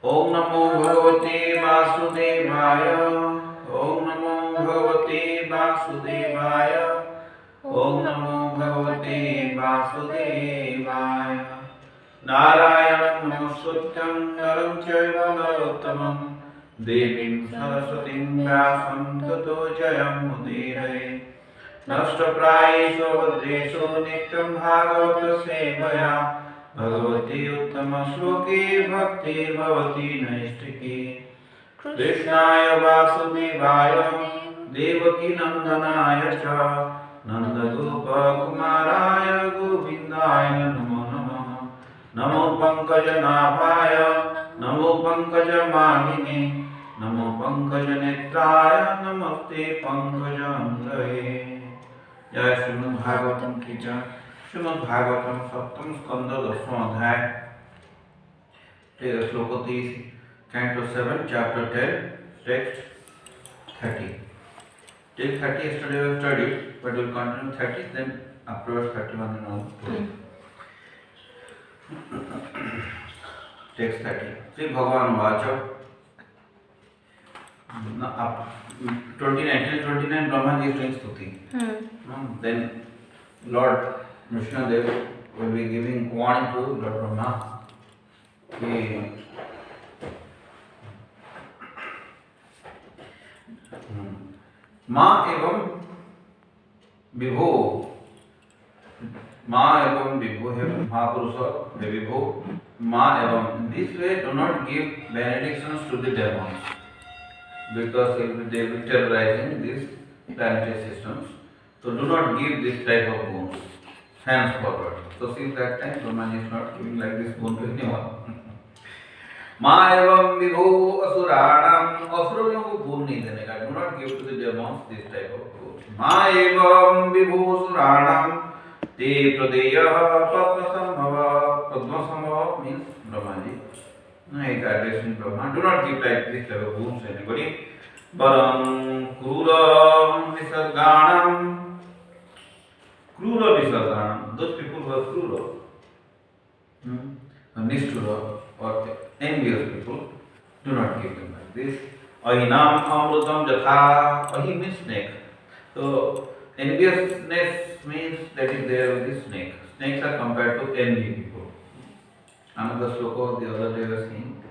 ओम नमो भगवते वासुदेवाय। ओम नमो भगवते वासुदेवाय। ओम नमो भगवते वासुदेवाय। नारायणं नमस्कृत्यं नरं चैव नरोत्तमं देवीं सरस्वतीं व्यासं ततो जयमुदीरये। नष्टप्रायेषु भद्रेषु नित्यं भागवत सेवया भगवती उत्तमश्लोके भक्तिर्भवति नैष्ठिकी। कृष्णाय वासुदेवाय देवकीनन्दनाय च नन्दगोपकुमाराय गोविन्दाय नमो नमः। नमो पङ्कजनाभाय नमो पङ्कजमालिने नमो पङ्कजनेत्राय नमस्ते पङ्कजाङ्घ्रये। जय श्रीमद् भागवतम की जय। श्रीमद् भागवतम सप्तम स्कंद 10वां अध्याय श्लोक 30 canto 7 chapter 10 text 30 till 30 yesterday we studied but we will continue 30 then afterwards 31 and all text 30 Sri Bhagavan Vacha 29 till 29 Brahma ji is doing stuti then Lord Nrsimhadev will be giving warning to Lord Brahma कि माँ एवं विभो है महापुरुष है विभो माँ एवं this way do not give benedictions to the demons because they will be terrorizing these planetary systems. So do not give this type of boons henceforward. So since that time Brahman is not giving like this boon to anyone. माँ एवं विभो असुराणाम असुरों को बोल नहीं देने का do not give to the demons this type of boon. माँ एवं विभो असुराणाम ते प्रदेयः Padmasambhava means Brahma ji. No, it addressing Brahma. Do not give like this type of boons to anybody. Varam kruram visarganam. Krura visarganam. Those people who are krura, nishtura or envious people, do not give them like this. Ahinam amrutam jatha. Ahi means snake. So enviousness means that is there with the snake. Snakes are compared to envy people. Another sloka of the other day was saying,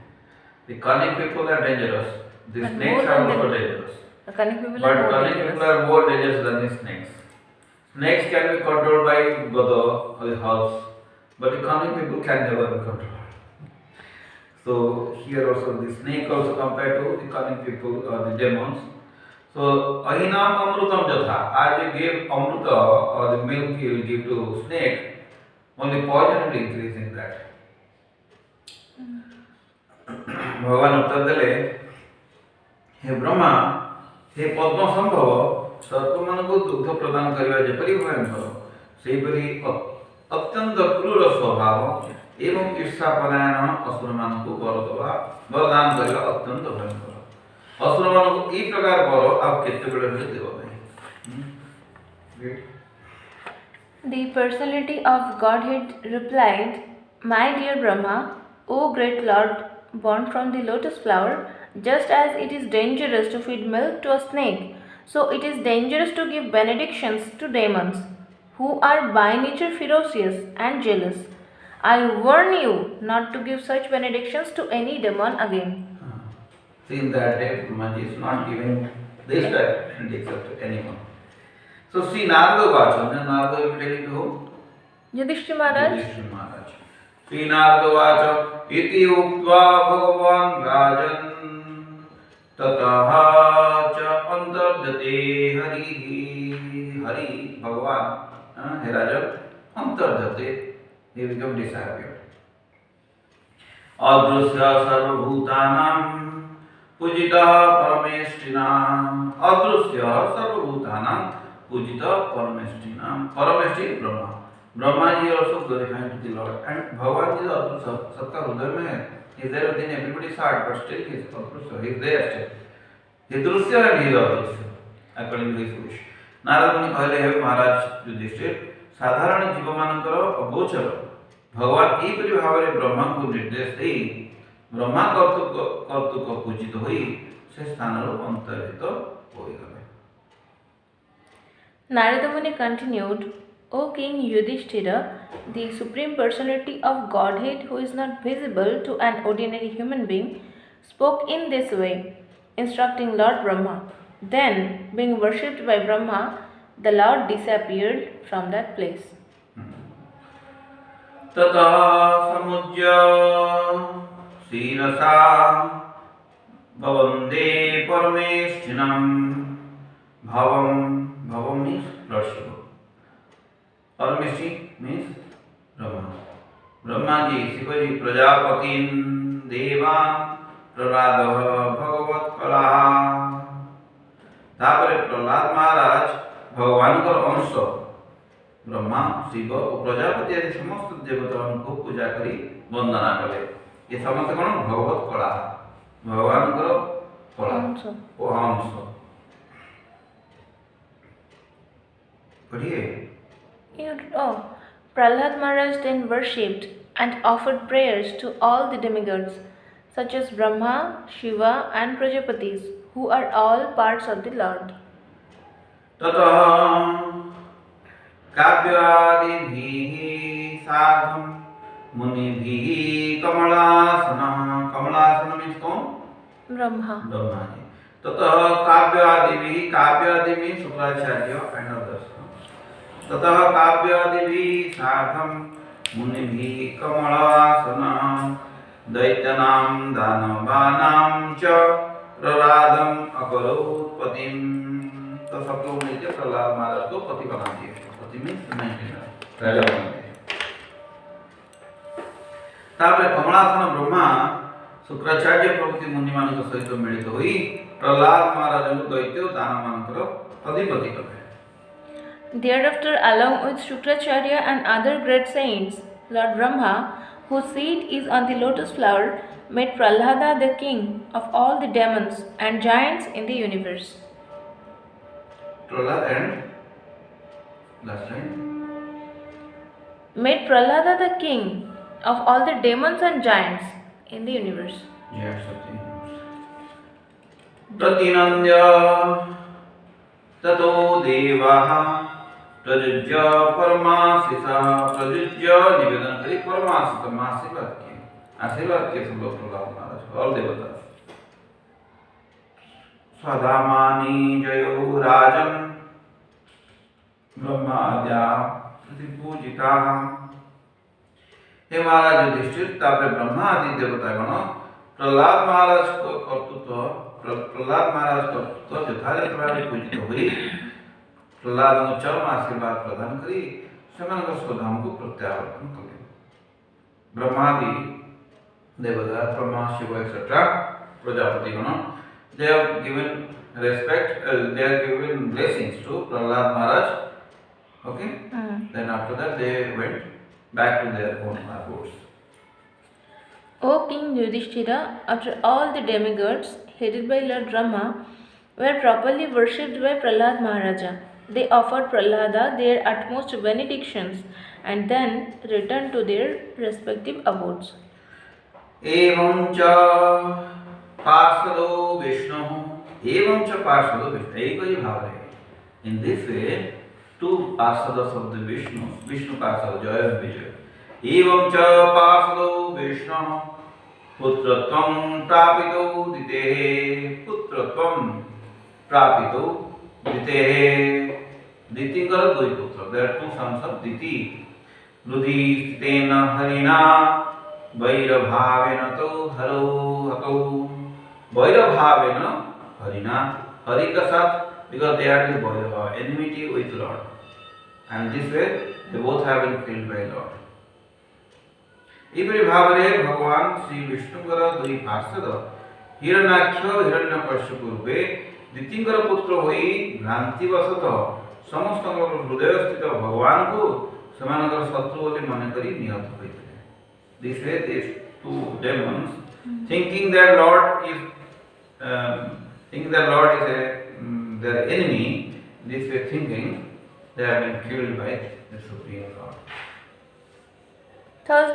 the cunning people are dangerous. The snakes are also dangerous. But cunning people are more dangerous than the snakes. Snakes can be controlled by Gada or the house, but the cunning people can never be controlled. So here also the snake also compared to the cunning people or the demons. So ahinam amrutam jatha. As you give amruta or the milk you will give to snake, only poison will increase in that. भगवान उत्तर देले हे ब्रह्मा हे पद्म संभव सर्प मान को दुग्ध प्रदान करवा जेपरि भयंकर सेपरि अत्यंत क्रूर स्वभाव एवं ईर्षापरायण असुर मान को वरदान करवा अत्यंत भयंकर असुर मान को ई प्रकार वर आप केते बेले देव भाई. The personality of Godhead replied, My dear Brahma, O great Lord, born from the lotus flower, just as it is dangerous to feed milk to a snake, so it is dangerous to give benedictions to demons, who are by nature ferocious and jealous. I warn you not to give such benedictions to any demon again. Since that day, Brahma is not giving this type of benediction to anyone. So see Narada Vacha, Narada will be telling to whom? Yudhishthira Maharaj. Sri Narada Vacha iti uktva bhagavan rajan tataha cha antardate hari Bhagavan he Raja antardate he become disappeared. Adrusya sarvabhutanam pujita parameshtinam. Adrusya sarvabhutanam pujita parameshtinam. Parameshti is Brahma. Brahma ji also glorified to the Lord, and Bhagavan ji is also Satta Hridaya mein hai. He is there within everybody's heart, but still he is Adrusya. He is there still. He is Drusya and he is Adrusya, according to his wish. Narada Muni कहले हे महाराज युधिष्ठिर साधारण जीव मानकर अगोचर भगवान एपरि भाव में ब्रह्मा को निर्देश दे ब्रह्मा कर्तृक पूजित होई से स्थान अंतर्हित होइगले। Narada Muni continued, O King Yudhishthira, the Supreme Personality of Godhead, who is not visible to an ordinary human being, spoke in this way, instructing Lord Brahma. Then, being worshipped by Brahma, the Lord disappeared from that place. ततः समुज्य शिरसा भवन्दे परमेष्ठिनं भवम means Lordship. Parmeshi means Brahma. Brahma ji, Shiva ji, Prajapatin, Devan, Praradah, Bhagavat Kalaha. तापर प्रहलाद महाराज भगवान को अंश ब्रह्मा शिव और प्रजापति आदि समस्त देवता को पूजा करी वंदना कले। ये समस्त कौन भगवत कला भगवान को कला ओ अंश पढ़िए। Prahlad Maharaj then worshipped and offered prayers to all the demigods, such as Brahma, Shiva, and Prajapatis, who are all parts of the Lord. ततः काव्यादिभिः साधं मुनिभिः कमलासनः कमलासन means कौन Brahma जी। ततः काव्यादिभिः काव्यादि means शुक्राचार्य and others। ततः काव्यादिभिः साधं मुनिभिः कमलासनः दैत्यानां दानवानां च प्रहलादं अकरोत्पतिम्। तो सब लोग मिलकर प्रहलाद महाराज को पति बना दिए। पति मीन्स राजा बना दिए। तापर कमलासन ब्रह्मा शुक्राचार्य प्रभृति मुनि मानक सहित मिलित होई प्रहलाद महाराज को दैत्य दानव मानकर अधिपति कले। Thereafter, along with Shukracharya and other great saints, Lord Brahma, whose seat is on the lotus flower, made Prahlada the king of all the demons and giants in the universe. Prahlad and last line. Made Prahlada the king of all the demons and giants in the universe. Yes, Pratinandya tato devaha प्रजुज्य परमाशिषः प्रजुज्य निवेदन करी परमाशिष आशीर्वाद के सब लोग प्रहलाद महाराज और देवता स्वधामानि जयो राजन ब्रह्माद्या प्रतिपूजिताः। हे महाराज युधिष्ठिर तापर ब्रह्मा आदि देवतागण प्रहलाद महाराज को कर्तृत्व यथार्थ भावे पूजित हुई प्रहलाद को चरम आशीर्वाद प्रदान करी सेमानक स्वधाम को प्रत्यावर्तन कले। ब्रह्मादि देवता ब्रह्मा शिव etc. प्रजापति गण they have given respect they have given blessings to Prahlad Maharaj. Okay. Then after that they went back to their own abodes. O King Yudhishthira, after all the demigods headed by Lord Brahma were properly worshipped by Prahlad Maharaja, they offered Prahlada their utmost benedictions and then returned to their respective abodes. एवं च पार्षदो विष्णुः एवं च पार्षदो विष्णु एक ही भाव है। In this way, two parषदस of the Vishnu पार्षद जय विजय। एवं च पार्षदो विष्णुः पुत्रत्वं प्रापितो दितेः पुत्रत्वं प्रापितो दितेः दितिंकर दुई पुत्र there are two sons of Diti रुधिस्तेन हरिणा वैरभावेन तो हरो हतो वैरभावेन हरिणा हरि का साथ because they are the Vairava enmity with Lord and this way they both have been killed by Lord. इपरि Bhavre भगवान श्री विष्णुकर दुई पार्षद हिरण्याक्ष हिरण्यकश्यप रूपे दितिंकर पुत्र होई भ्रांतिवशतः समस्त हृदय स्थित भगवान को समानकर शत्रु बोली मन करी निहत होइते। This way these two demons thinking that Lord is their enemy, this way thinking they have been killed by the Supreme Lord. Thus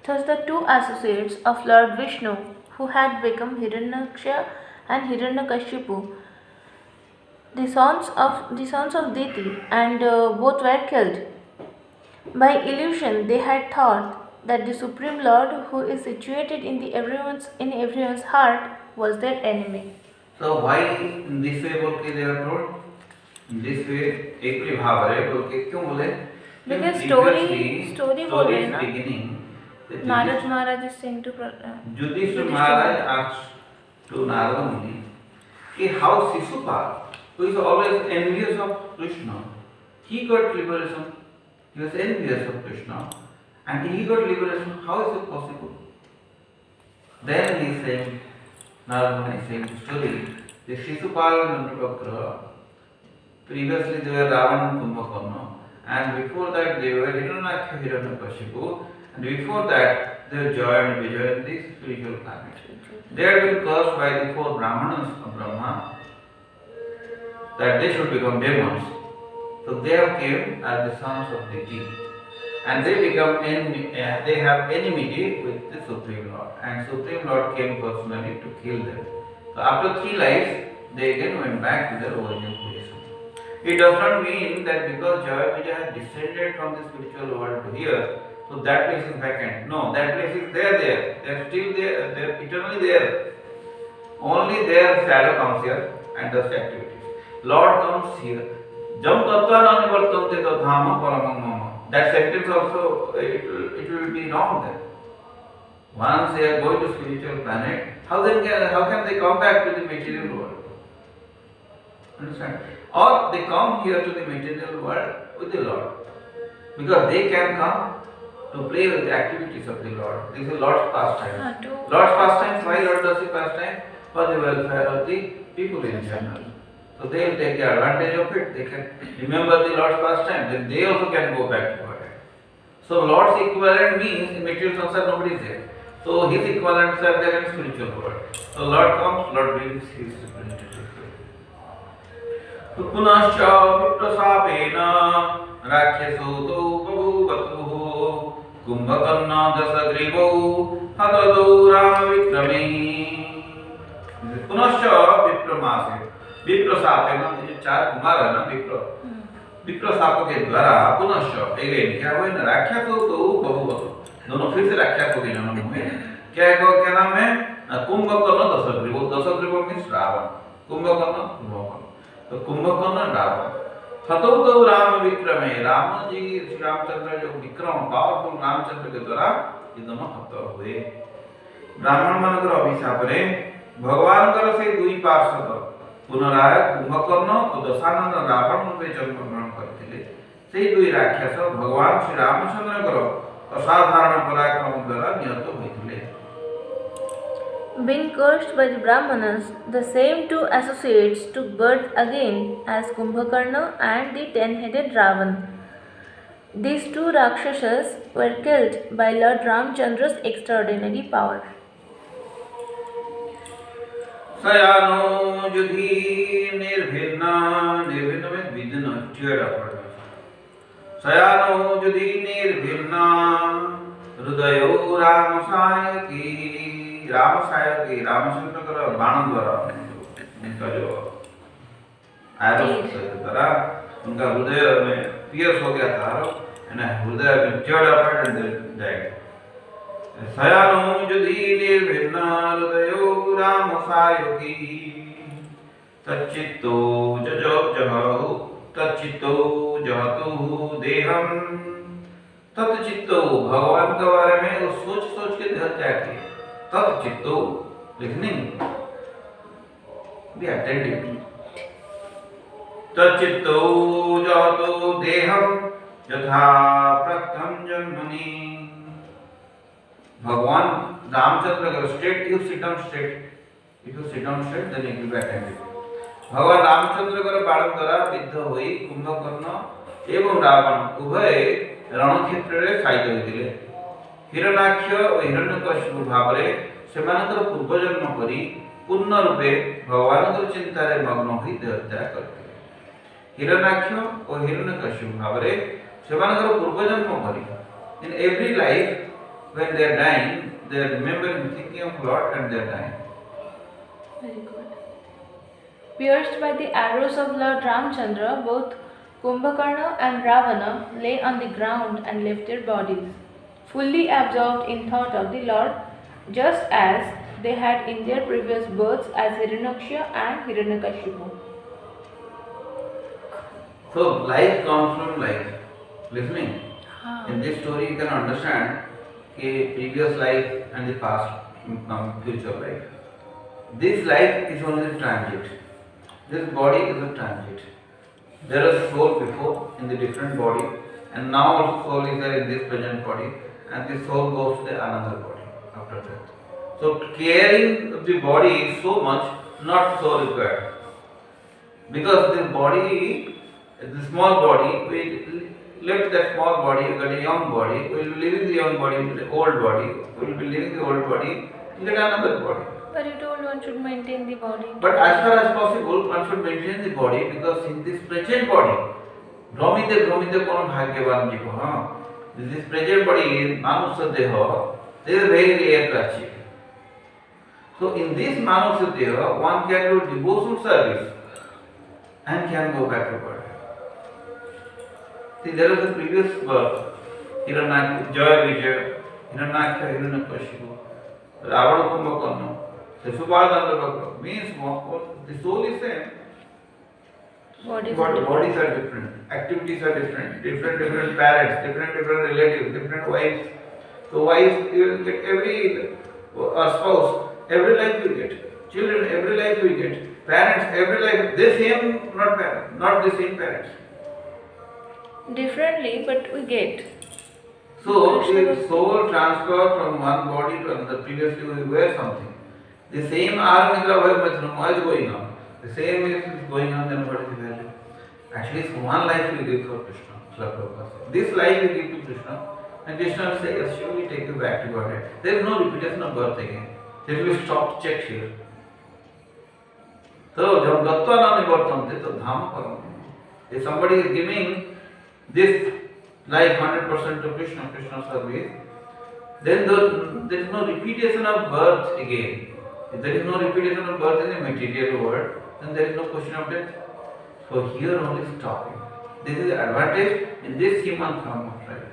Thus, the two associates of Lord Vishnu, who had become Hiranyaksha and Hiranyakashipu, the sons of Diti, and both were killed. By illusion, they had thought that the Supreme Lord, who is situated in everyone's heart, was their enemy. So why in this way बोल के they are told? In this way एक ही भाव है बोल के क्यों बोले? Because story story बोल रहे हैं is ना. beginning. Narad Maharaj is saying to Yudhishthira Maharaj asked to Narada Muni कि how Shishupal, who is always envious of Krishna, he got liberation. He was envious of Krishna, and he got liberation. How is it possible? Then he is saying, Narada Muni is saying the story. The Shishupal and Nandapakra, previously they were Ravana and Kumbhakarna, and before that they were Hiranyaksha, Hiranyakashipu, and before that they were Joy and Vijay in the spiritual planet. They had been cursed by the four Brahmanas of Brahma that they should become demons. So they have came as the sons of Diti, and they become they have enmity with the Supreme Lord, and Supreme Lord came personally to kill them. So after 3 lives, they again went back to their original position. It does not mean that because Jaya Vijay has descended from the spiritual world to here, so that place is vacant. No, that place is there. They are still there. They are eternally there. Only their shadow comes here and does activities. Lord comes here. Jam tattva na nivartante tadhama paramam mama. That sentence also it will be wrong then. Once they are going to spiritual planet, how can they come back to the material world? Understand? Or they come here to the material world with the Lord, because they can come to play with the activities of the Lord. This is Lord's pastime. Lord's pastime. Why Lord does the pastime? For the welfare of the people in general. So they will take the advantage of it. They can remember the Lord's pastime. Then they also can go back to God. So Lord's equivalent means in material samsara nobody is there. So his equivalents are there in spiritual world. So Lord comes, Lord brings his representative. पुनश्च विप्रशापेन राक्षसोतो बभूवतुः कुंभकर्ण दशग्रीवौ हतदौ रामविक्रमे. पुनश्च विप्रमासे विप्रशापेन, ये 4 कुमार है ना विप्रशाप के द्वारा पुनश्च again क्या हुए ना राक्षसोतो बभूवतुः, दोनों फिर से राक्षसों के जन्म हुए. क्या नाम है? कुंभकर्ण दशग्रीवौ. दशग्रीवौ मीन्स रावण, कुंभकर्ण कुंभकर्ण. तो कुंभकर्ण रावण. हतौ तो राम विक्रमे, राम जी श्री रामचंद्र जो विक्रम पावरफुल रामचंद्र के द्वारा ये दोनों हत हुए. ब्राह्मण मानकर अभिशाप रे भगवान कर से 2 पार्षद पुनराय कुंभकर्ण और दशानन रावण रूपे जन्म ग्रहण करथिले. से 2 राक्षस भगवान श्री रामचंद्र कर असाधारण पराक्रम द्वारा निहत होइथिले. Being cursed by the Brahmanas, the same 2 associates took birth again as Kumbhakarna and the 10-headed Ravan. These 2 Rakshasas were killed by Lord Ramchandra's extraordinary power. Sayano Yudhi Nirvinna, Nirvinna means within, teared upward. Sayano Yudhi Nirvinna, Hrudayo Ramasayaki. रामसायकी Ramchandra का बाण द्वारा उनका जो arrow द्वारा उनका हृदय में piers हो गया था, हृदय में टेयर्ड अपार्ट एंड डाइड. सयानो युधि निर्भिन्न हृदयो रामसायकी तच्चित्तो जहतु देहम. तच्चित्तो भगवान के बारे में वो सोच के देह त्याग किया. तच्चित्तो listening, be attentive. तच्चित्तो जातो देहम यथा प्रथम जन्मनि. भगवान रामचंद्र का state, if you sit down straight, then you will be attentive. भगवान रामचंद्र का बाण द्वारा विद्ध होई कुंभकर्ण एवं रावण उभय रणक्षेत्र रे साइड होइतिले. हिरण्याक्ष और हिरण्यकशिपु भावरे सेमानकर पूर्वजन्म करी पूर्ण रूपे भगवान चिंता रे मग्न होई देहत्याग करथिले. हिरण्याक्ष और हिरण्यकशिपु भावरे सेमानकर पूर्वजन्म करी in every life when they are dying, they are remembering, thinking of Lord, and they are dying. Very good. Pierced by the arrows of Lord Ramchandra, both Kumbhakarna and Ravana lay on the ground and left their bodies, fully absorbed in thought of the Lord, just as they had in their previous births as Hiranyaksha and Hiranyakashipu. So life comes from life. Listening. Ah. In this story, you can understand the previous life and the past, future life. This life is only transit. This body is a transit. There was soul before in the different body, and now also soul is there in this present body, and this soul goes to the another body after death. So caring of the body is so much not so required, because the body, the small body, we left that small body, we got a young body, we will be leaving the young body to the old body, we will be leaving the old body, we get another body. But you told one should maintain the body. But as far as possible, one should maintain the body, because in this present body, Brahmide kono bhagyavan jiva, this present body is Manusya Deha, this is very rare to achieve. So in this Manusya Deha, one can do devotional service and can go back to body. See, there was a previous birth, Hiranyaksha, Jaya Vijaya, Hiranyaksha, Hiranyakashipu, Ravana Kumbhakarna. The Subhadanda means the soul is same. Bodies are different, activities are different, different parents, different relatives, different wives. So wives you will get every spouse, every life you get. Children, every life you get. Parents, every life, the same, not the same parents. Differently, but we get. So if soul transfer from one body to another, previously we were something. The same Armitra Vaimatra is going on. The same is going on, then what is the value? At least one life we give for Krishna. This life we give to Krishna, and Krishna will say, yes, surely take you back to Godhead. There is no repetition of birth again. There will be stop check here. So, jab gattva na nivartante, so dham param. If somebody is giving this life 100% to Krishna service, then there is no repetition of birth again. If there is no repetition of birth in the material world, then there is no question of death. So here only stopping. This is the advantage in this human form of life.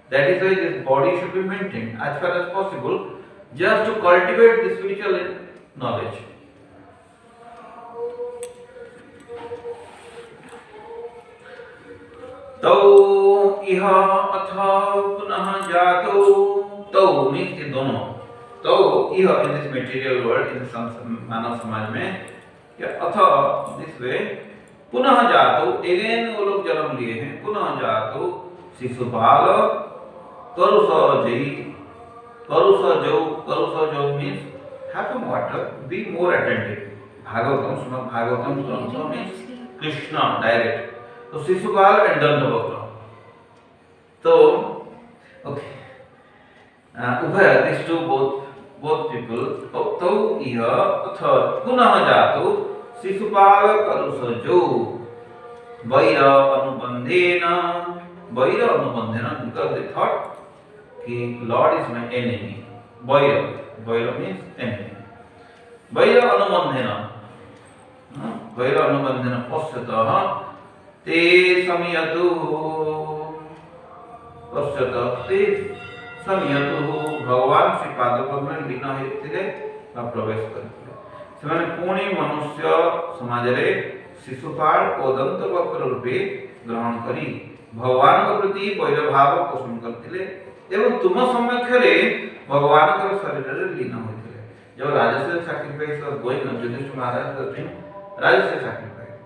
That is why this body should be maintained as far as possible, just to cultivate the spiritual knowledge. Tau iha atha punah jato. Tau means in dono. So, here in this material world, in some Manav Samaj mein, atha this way, punah jato, again वो लोग जन्म लिए हैं, punah jato, Shishupal, karusa jau means have some water, be more attentive. Bhagavatam, Srimad Bhagavatam means Krishna, direct. So, Shishupal and Dandavakra. So, okay. Ubhaya, these two both people, tau iha atha punah jato Shishupala karusajo vaira anubandhena because they thought that Lord is my enemy. Vaira means enemy. Vaira anubandhena pasyatah te samyatu भगवान श्री पादपद्म में लीन होते प्रवेश करते ସେମାନେ ପୁଣି ମନୁଷ୍ୟ ସମାଜରେ ଶିଶୁପାଳ ଓ ଦନ୍ତବକ୍ର ରୂପେ ଗ୍ରହଣ କରି ଭଗବାନଙ୍କ ପ୍ରତି ବୈରଭାବ ପୋଷଣ କରିଥିଲେ ଏବଂ ତୁମ ସମକ୍ଷରେ ଭଗବାନଙ୍କର ଶରୀରରେ ଲୀନ ହୋଇଥିଲେ। जो राजस्व sacrifice was going on, Yudhishthira Maharaj was doing Rajasya sacrifice.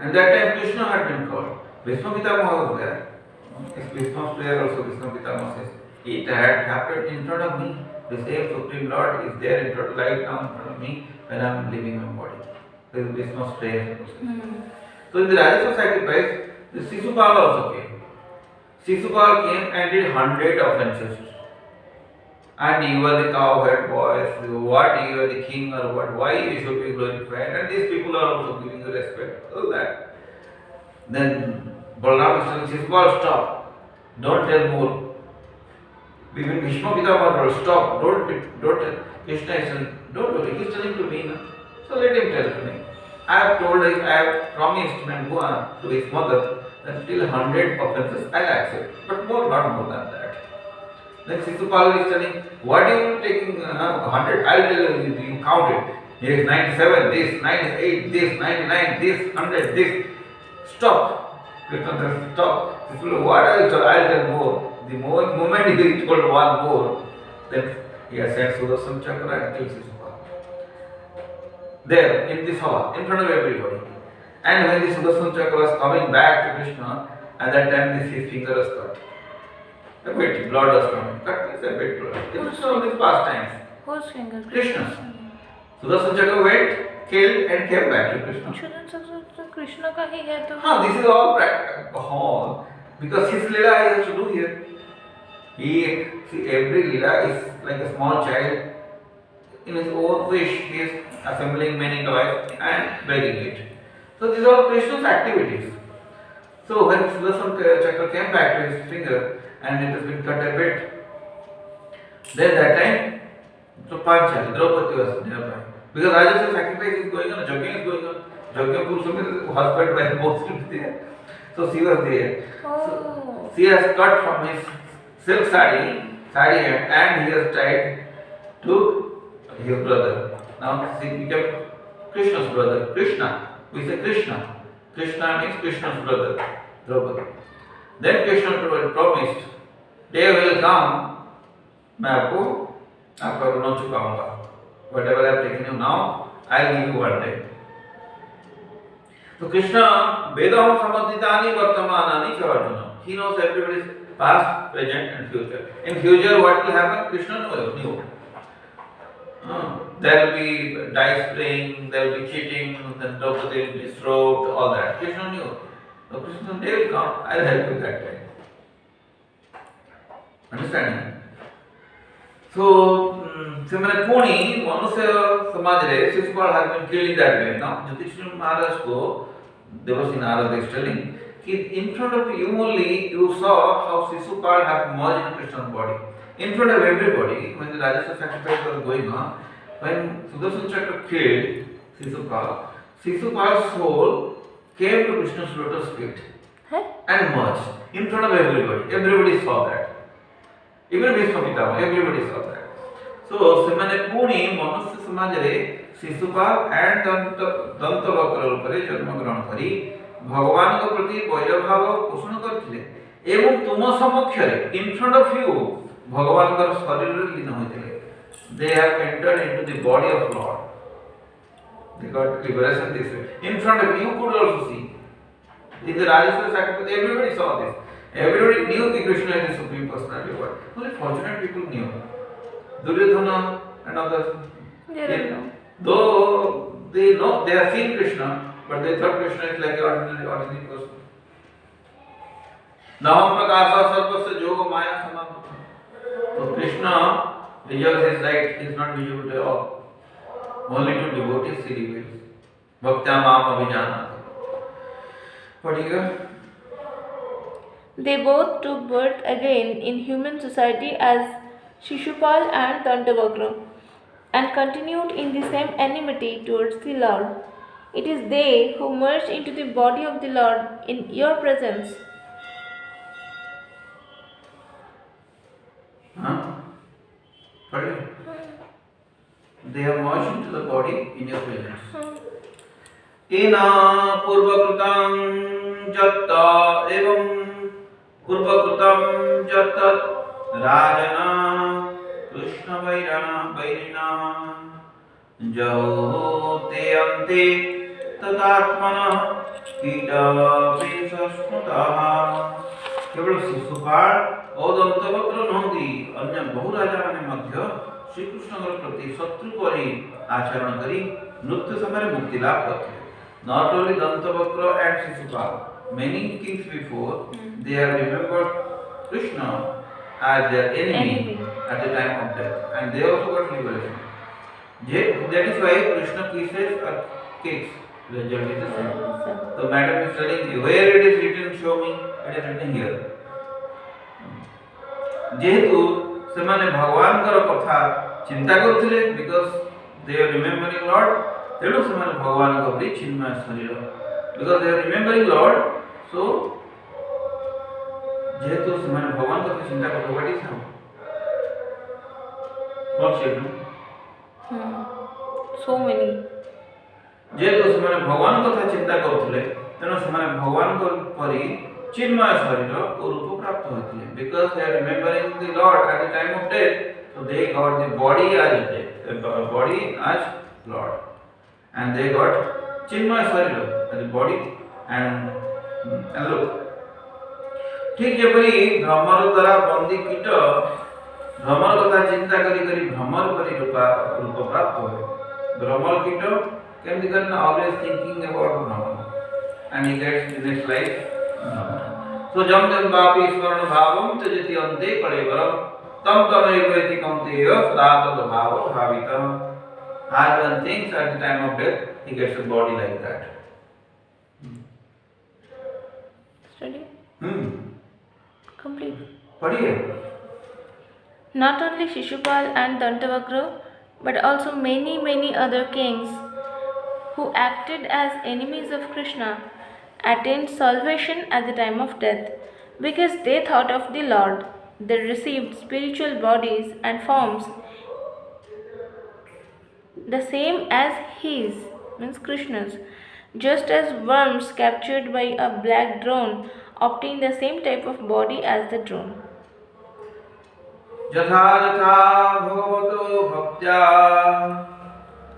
And that time Krishna had been called. Vishnu Pitamaha was there. Vishnu's prayer also, Vishnu Pitamaha says, it had happened in front of me. The same Supreme Lord is there in front, right now in front of me when I am leaving my body. This is Vishnu's prayer. So in the Rajasya sacrifice, the Shishupal also came. Shishupal came and did 100 offences. And you are the cowhead boys, what you are the king or what, why you should be glorified, and these people are also giving you respect, all that. Then Balaram is telling Shishupal, stop, don't tell more. Even Bhishma Pitama told, stop, don't, Krishna is telling, don't do it, he's telling to me, no? So let him tell to me. I have promised Nambua to his mother that till 100 offences I'll accept, but not more than that. Then Sisupal is telling, what are you taking 100? I'll tell you, you count it. Here is 97, this, 98, this, 99, this, 100, this. Stop. Krishna says, stop. Sisupal, what I'll tell more. The moment he told one more, then he has sent Sudarshan Chakra and killed Sisupal. There, in this hall, in front of everybody. And when the Sudarshan Chakra was coming back to Krishna, at that time his finger was cut. A bit blood was coming. Cut is a bit blood. It was all these pastimes. Whose finger? Krishna's. Sudarshan Chakra went, killed and came back to Krishna. Shouldn't Krishna ka hi hai to? This is all because his lila he has to do here. Every lila is like a small child. In his own wish, he is assembling many toys and breaking it. So these are all Krishna's activities. So when Sudarshan Chakra came back to his finger and it has been cut a bit, then that time, so Panchali, Draupadi was nearby. Because Raja's sacrifice is going on, Jagya is going on. Jagya Purushottama, husband, wife, both should be there. So she was there. So she has cut from his silk sari and he has tied to his brother. Now she became Krishna's brother. Krishna. We say Krishna. Krishna means Krishna's brother. Draupadi. Then Krishna promised, day will come, मैं आपका ऋण चुकाऊंगा. Whatever I have taken you now, I will give you one day. So Krishna, Vedam Samadhitani Vartamanani Arjuna. He knows everybody's past, present and future. In future what will happen, Krishna knew. There will be dice playing, there will be cheating, then Draupadi will be stroked, all that. Krishna knew. So Krishna, day will come, I will help you that time. Understanding? So, similar Puni, Manusya Samajare, Sisupal has been killed in that way. Now, Yudhishthira Maharaj ko, Devasi Narada is telling, in front of you only, you saw how Sisupal has merged in Krishna's body. In front of everybody, when the Rajasa sacrifice was going on, when Sudarshan Chakra killed Sisupal's soul came to Krishna's lotus feet and merged in front of everybody. Everybody saw that. Even Bhishma Pitama, everybody saw that. So, Semane Puni, Manusya Samajare, Sisupal and Dantavakra upare janma grahana kari भगवान के प्रति वैरभाव पोषण करथिले एवं तुम समक्षरे in front of you भगवान का शरीर लीन होइथिले. They have entered into the body of Lord. They got liberation this way. In front of you could also see. In the Rajaswara sacrifice, everybody saw this. Everybody knew the Krishna is the Supreme Personality of God. Only fortunate people knew. Duryodhana and others. They don't know. Though they know, they have seen Krishna, but they thought Krishna is like an ordinary person. Naham prakasa sarvasya yoga maya samabhuta. So Krishna reserves his right, he is not visible to all. Only to devotees he reveals. Bhaktya mam abhijana. What? They both took birth again in human society as Shishupal and Dantavakra and continued in the same enmity towards the Lord. It is they who merged into the body of the Lord in your presence. Pardon? They have merged into the body in your presence. Ena purvakrutam jatta evam purvakrutam jattat rajana krishna vairina jahote ante tatatmana kita pesasmutaha. केवल शिशुपाल और दंतवक्र नहंती अन्य बहु राजा माने मध्य श्री कृष्ण प्रति शत्रु परि आचरण करी नृत्य समय मुक्ति लाभ करते. Not only Dantavakra and Shishupal, many kings before, they have remembered Krishna as their enemy at the time of death, and they also got liberation. That is why Krishna kisses or kicks. The result is the same. So Madam is telling you, where it is written, show me. It is written here. जेहेतु ସେମାନେ ଭଗବାନଙ୍କର କଥା ଚିନ୍ତା କରୁଥିଲେ because they are remembering Lord ତେଣୁ ସେମାନେ ଭଗବାନଙ୍କ ପରି ଚିନ୍ମୟ ଶରୀର because they are remembering Lord so ଯେହେତୁ ସେମାନେ ଭଗବାନ କଥା ଚିନ୍ତା କରୁଥିଲେ what is how so many ଯେହେତୁ ସେମାନେ ଭଗବାନ କଥା ଚିନ୍ତା କରୁଥିଲେ ତେଣୁ ସେମାନେ ଭଗବାନଙ୍କ ପରି ଚିନ୍ମୟ ଶରୀର ଓ ରୂପ ପ୍ରାପ୍ତ ହୋଇଥିଲେ because they are remembering the Lord at the time of death so they got the body as death, the body as Lord and they got चिन्मय शरीर as the body and look ठीक जेपरी भ्रमर द्वारा बंदी कीट भ्रमर कथा चिंता करी करी भ्रमर परि रूप प्राप्त होय भ्रमर कीट केमति करना always thinking about Bhramar and he gets in his life so जम जम बापी स्मरण भावम त्यजति अन्ते कलेवरम तम तमैवेति कौन्तेय सदा तद भाव भावितः as one thinks at the time of death he gets a body like that study complete पढ़िए not only Shishupal and Dantavakra but also many other kings who acted as enemies of Krishna attained salvation at the time of death because they thought of the Lord. They received spiritual bodies and forms the same as his, means Krishna's, just as worms captured by a black drone obtain the same type of body as the drone. यथा यथा भगवतो भक्त्या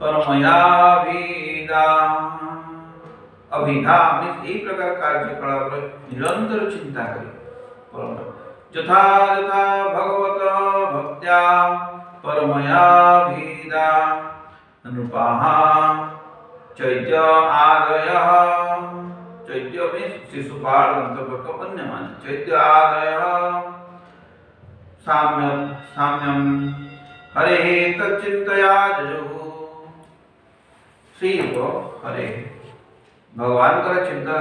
परमया अभिधा अभिधा means यही प्रकार कार्यकलाप निरंतर चिंता करी परम यथा यथा भगवत भक्त्या परमया अभिधा नृपाः चैत्य आदयः चैत्य मीन्स शिशुपाल अंतर्गत अन्यमान चैत्य आदयः साम्यम हरे तच्चिंतया जजुः श्री रूप हरे भगवान का चिंता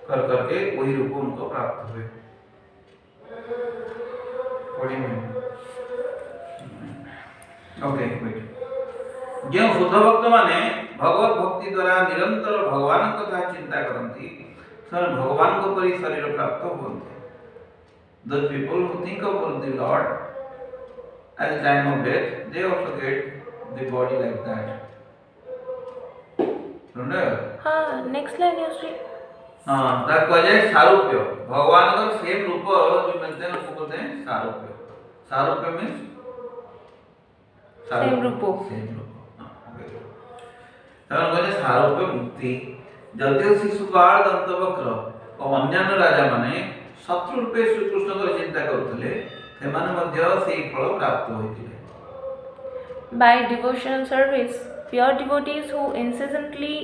कर करके वही रूप उनको प्राप्त हुए ओके वेट जो शुद्ध भक्त माने भगवत भक्ति द्वारा निरंतर भगवान कथा चिंता करती सर भगवान को परि शरीर प्राप्त होते those people who think about the Lord at the time of death they also get the body like that next line you see that कहे सारूप्य भगवान का सेम रूप जो मिलते हैं उसको बोलते हैं सारूप्य सारूप्य मीन्स सेम रूप सारूप्य मुक्ति जदिव शिशुपाल दंतवक्र और अन्यान्य राजा माने शत्रु रूपे श्री कृष्ण को चिंता करुଥିଲେ ସେମାନେ ମଧ୍ୟ ସେହି ଫଳ ପ୍ରାପ୍ତ ହୋଇଥିଲେ by devotional service pure devotees who incessantly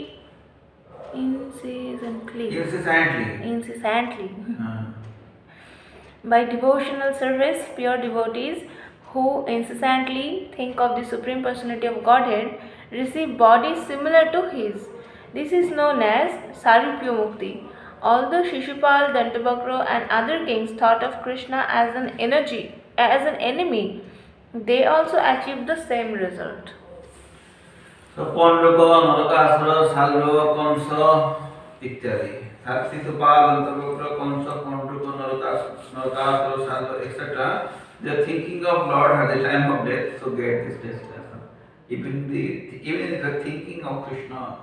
by devotional service pure devotees who incessantly think of the Supreme Personality of Godhead receive bodies similar to his. This is known as Sarupya Mukti. Although Shishupal, Dantavakra and other kings thought of Krishna as an enemy, they also achieved the same result. So Pandaka, Narakasura, Salva, Kansa, ityadi. Shishupal, Dantavakra, Kansa, Pandaka, Narakasura, Salva, etc. They are thinking of Lord at the time of death, so get this destination. Even if they are thinking of Krishna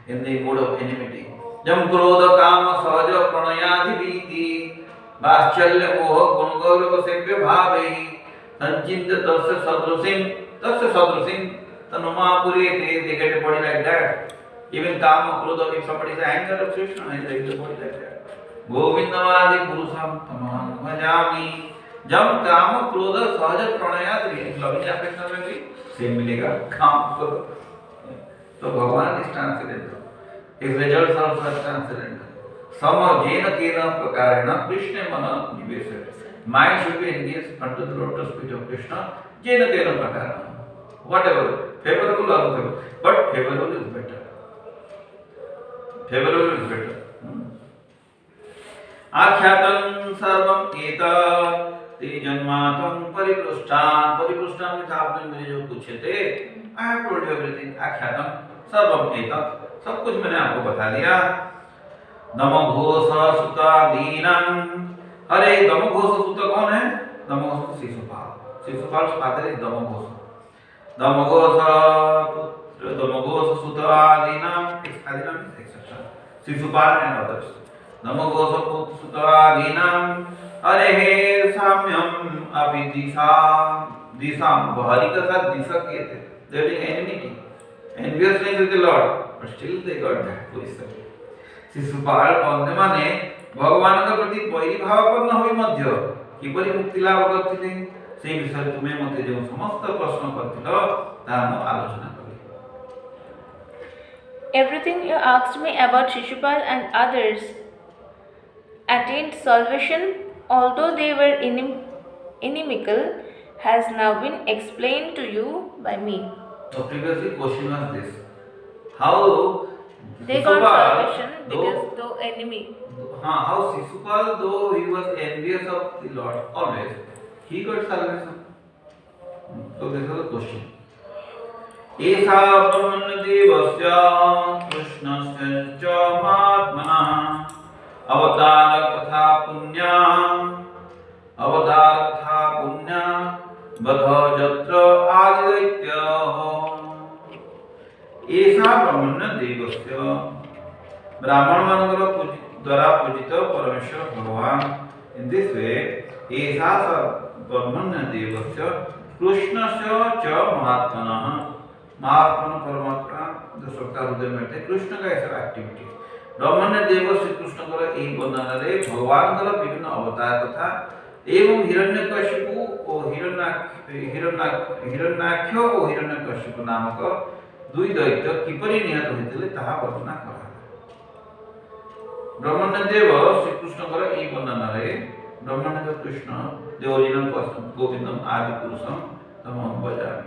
in the mood of enmity. जम क्रोध काम सहज प्रणयाधिभीति वात्सल्य मोह गुण गौरव सेव्य भावे संचिंत तस्य सदृशिं तनुमा पुरेते they get a body like that even काम क्रोध if somebody is anger of Krishna he gets a body like that गोविंदवादि पुरुषम तमहं भजामि जब काम क्रोध सहज प्रणयाधिभीति लविंग अफेक्शन में भी सेम मिलेगा काम क्रोध तो भगवान इस translate His results are such transcendental. Somehow, Jena Kena Prakarena, Krishna Mana Nivesat. Mind should be engaged unto the lotus feet of Krishna. Jena Kena Prakarena. Whatever, favorable or unfavorable, but favorable is better. Favorable is better. Akhyatam sarvam eta ते जन्मातं परिपृष्ठान परिपृष्ठान में आपने मुझे जो पूछे थे, I have told you everything, आख्यातम सर्वम एतत्, सब कुछ मैंने आपको बता दिया। दमघोष सुतादीनम, अरे दमघोष सुत कौन है? Damghosh Shishupal, Shishupal father is Damghosh. दमघोष पुत्र दमघोष सुतादीनम, आदीनम exception, Shishupal and others. Damghosh पुत्र सुतादीनम, अरे हे साम्यम अपि दिशा, दिशा हरि के साथ दिशा किए थे, they were enmity, enviousness with the Lord, but still they got that position। Shishupal बंदे माने भगवान के प्रति वैरी भावापन्न होई मध्य किपरि मुक्ति लाभ करथिले, से विषय तुमे मते जो समस्त प्रश्न करथिलो ता हम आलोचना करी। Everything you asked me about Shishupal and others attained salvation, although they were inimical, has now been explained to you by me. So previously question was this: how they got salvation because though enemy. How Shishupal, though he was envious of the Lord always, he got salvation. So this is the question. एषा ब्रह्मण्यदेवस्य कृष्णस्य च महात्मनः अवतार कथा पुण्या बध जत्र आदिदैत्यः। एषा ब्रह्मण्यदेवस्य, ब्राह्मण मानकर द्वारा पूजित परमेश्वर भगवान, इन दिस वे एषा ब्रह्मण्यदेवस्य कृष्णस्य च महात्मनः, महात्मन परमात्मा जो सबका हृदय में थे, कृष्ण का ऐसा एक्टिविटी। ब्रह्मण्यदेव श्री कृष्ण को यही वर्णन रे भगवान का विभिन्न अवतार कथा एवं हिरण्यकशिपु और हिरण्याक्ष और हिरण्यकशिपु नामक दुई दैत्य किपरि निहत होइतिले ताहा वर्णना करा। ब्रह्मण्यदेव श्री कृष्ण को यही वर्णन रे ब्रह्मण्यदेव कृष्ण द ओरिजिनल पर्सन गोविंदम आदि पुरुषम तमहं भजामि।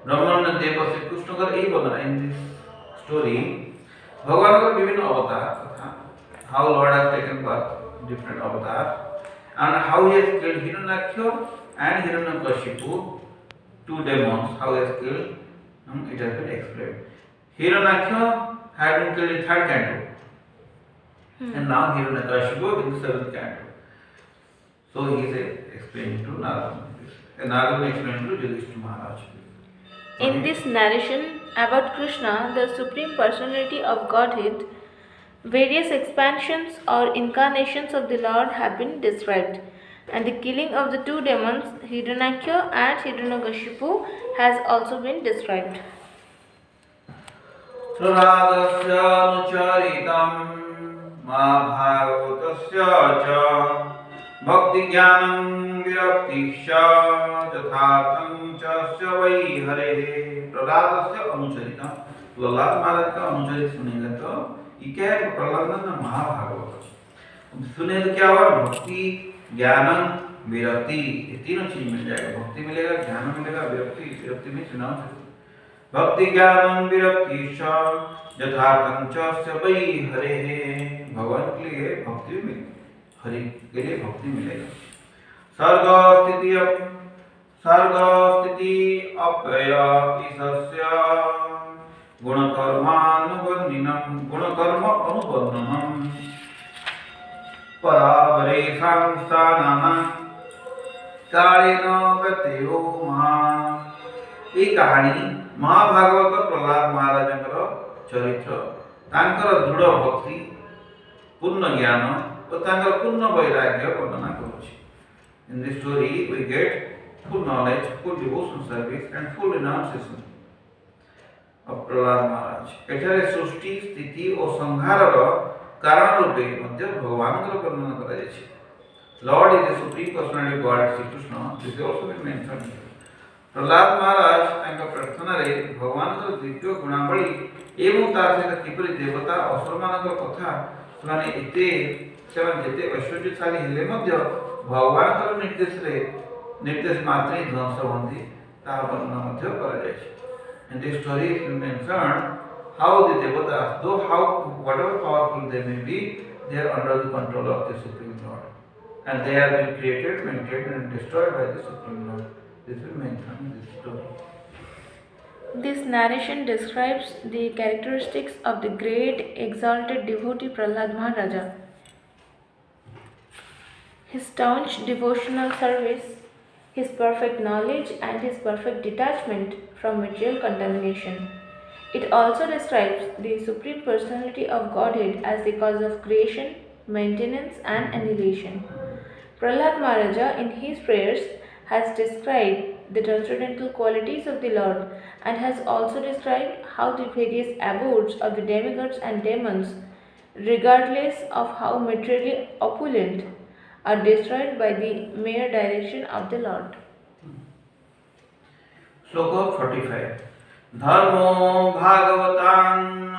ब्रह्मण्यदेव श्री कृष्ण को यही वर्णन इन दिस स्टोरी भगवान का विभिन्न अवतार तथा how Lord has taken birth different avatars and how he has killed Hiranyaksha and Hiranyakashipu, two demons, how he has killed, it has been explained. Hiranyaksha had been killed in third canto and now Hiranyakashipu in the seventh canto. So he is explaining to Narada, and Narada explained to Yudhishthira Maharaj. In this narration about Krishna, the Supreme Personality of Godhead, various expansions or incarnations of the Lord have been described, and the killing of the two demons, Hiranyaksha and Hiranyakashipu, has also been described. Radhasya nucharitam Mahabhagatasya cha Bhakti Jnanam Viraktisya Jathartham Chasya Vai Hare। Prahlad अनुचरिता, Prahlad महाराज का अनुचरित सुनेगा तो ये क्या है? प्रहलाद ना महाभागवत सुने तो क्या हुआ? भक्ति ज्ञान विरक्ति, ये तीनों चीज मिल जाएगा। भक्ति मिलेगा, ज्ञान मिलेगा, विरक्ति में चुनाव है। भक्ति ज्ञान विरक्ति यथार्थं च वै हरे, भगवान के लिए भक्ति मिलेगी, हरि के लिए भक्ति मिलेगा। सर्ग स्थिति अपय ईशस्य गुणकर्म अनुबन्धनम् परावरे संस्थानानां कालेन व्यत्ययो महान्। ये कहानी महाभागवत प्रहलाद महाराजଙ୍କର चरित्र, तांकर दृढ़ भक्ति, पूर्ण ज्ञान और तांकर पूर्ण वैराग्य वर्णना करुछि। In this story we get full knowledge, full devotion service and full renunciation of Prahlad महाराज। एठारे सृष्टि स्थिति और संहारर कारण रूपे मध्य भगवानଙ୍କର वर्णन କରାଯାଇଛି। Lord is the supreme personality of God, Sri Krishna, this is also been mentioned here। Prahlad महाराज तांका प्रार्थना रे भगवानଙ୍କର दिव्य गुणावली एवं तार सहित किपरि देवता असुरମାନଙ୍କର କଥା ସେମାନେ ଯେତେ ଐଶ୍ୱର୍ଯ୍ୟଶାଳୀ ହେଲେ ମଧ୍ୟ भगवानଙ୍କର निर्देश मात्र ही ध्वंस हुअନ୍ତି ताहा वर्णन ମଧ୍ୟ କରାଯାଇଛି। In this story it is mentioned how the devatas, though whatever powerful they may be, they are under the control of the Supreme Lord। and they have been created, maintained, and destroyed by the Supreme Lord. This will mention in this story. This narration describes the characteristics of the great exalted devotee Prahlad Maharaja. His staunch devotional service, his perfect knowledge, and his perfect detachment from material contamination. It also describes the Supreme Personality of Godhead as the cause of creation, maintenance, and annihilation. Prahlad Maharaja, in his prayers, has described the transcendental qualities of the Lord and has also described how the various abodes of the demigods and demons, regardless of how materially opulent, are destroyed by the mere direction of the Lord. Sloka 45. Dharmo Bhagavatanam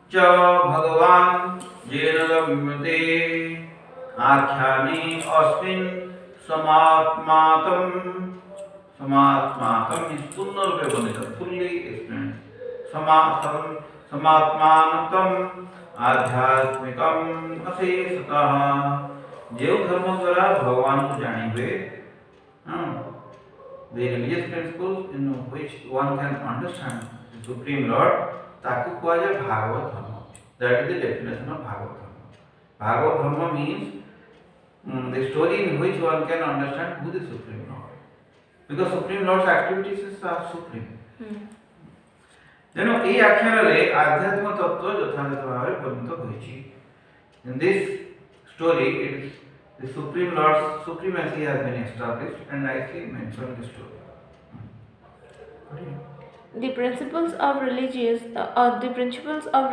cha Bhagavan jena vimute akhyani asmin samatmatam. Samatmatam is Punnar Vebanitam, fully explained. Samatmanatam आध्यात्मिकम अशेषतः जो धर्म द्वारा भगवान को जाने हुए the religious principles in which one can understand the Supreme Lord, ताकु कुआजा भागवत धर्म. That is the definition of Bhagavad Dharma. Bhagavad Dharma means the story in which one can understand who the Supreme Lord. Because Supreme Lord's activities are supreme. ତେଣୁ ଏହି ଆଖ୍ୟାନରେ ଆଧ୍ୟାତ୍ମ ତତ୍ତ୍ୱ ଯଥାଯଥ ଭାବରେ ବର୍ଣ୍ଣିତ ହୋଇଛି. In this story, it is the Supreme Lord's supremacy has been established and nicely mentioned in the story. The principles of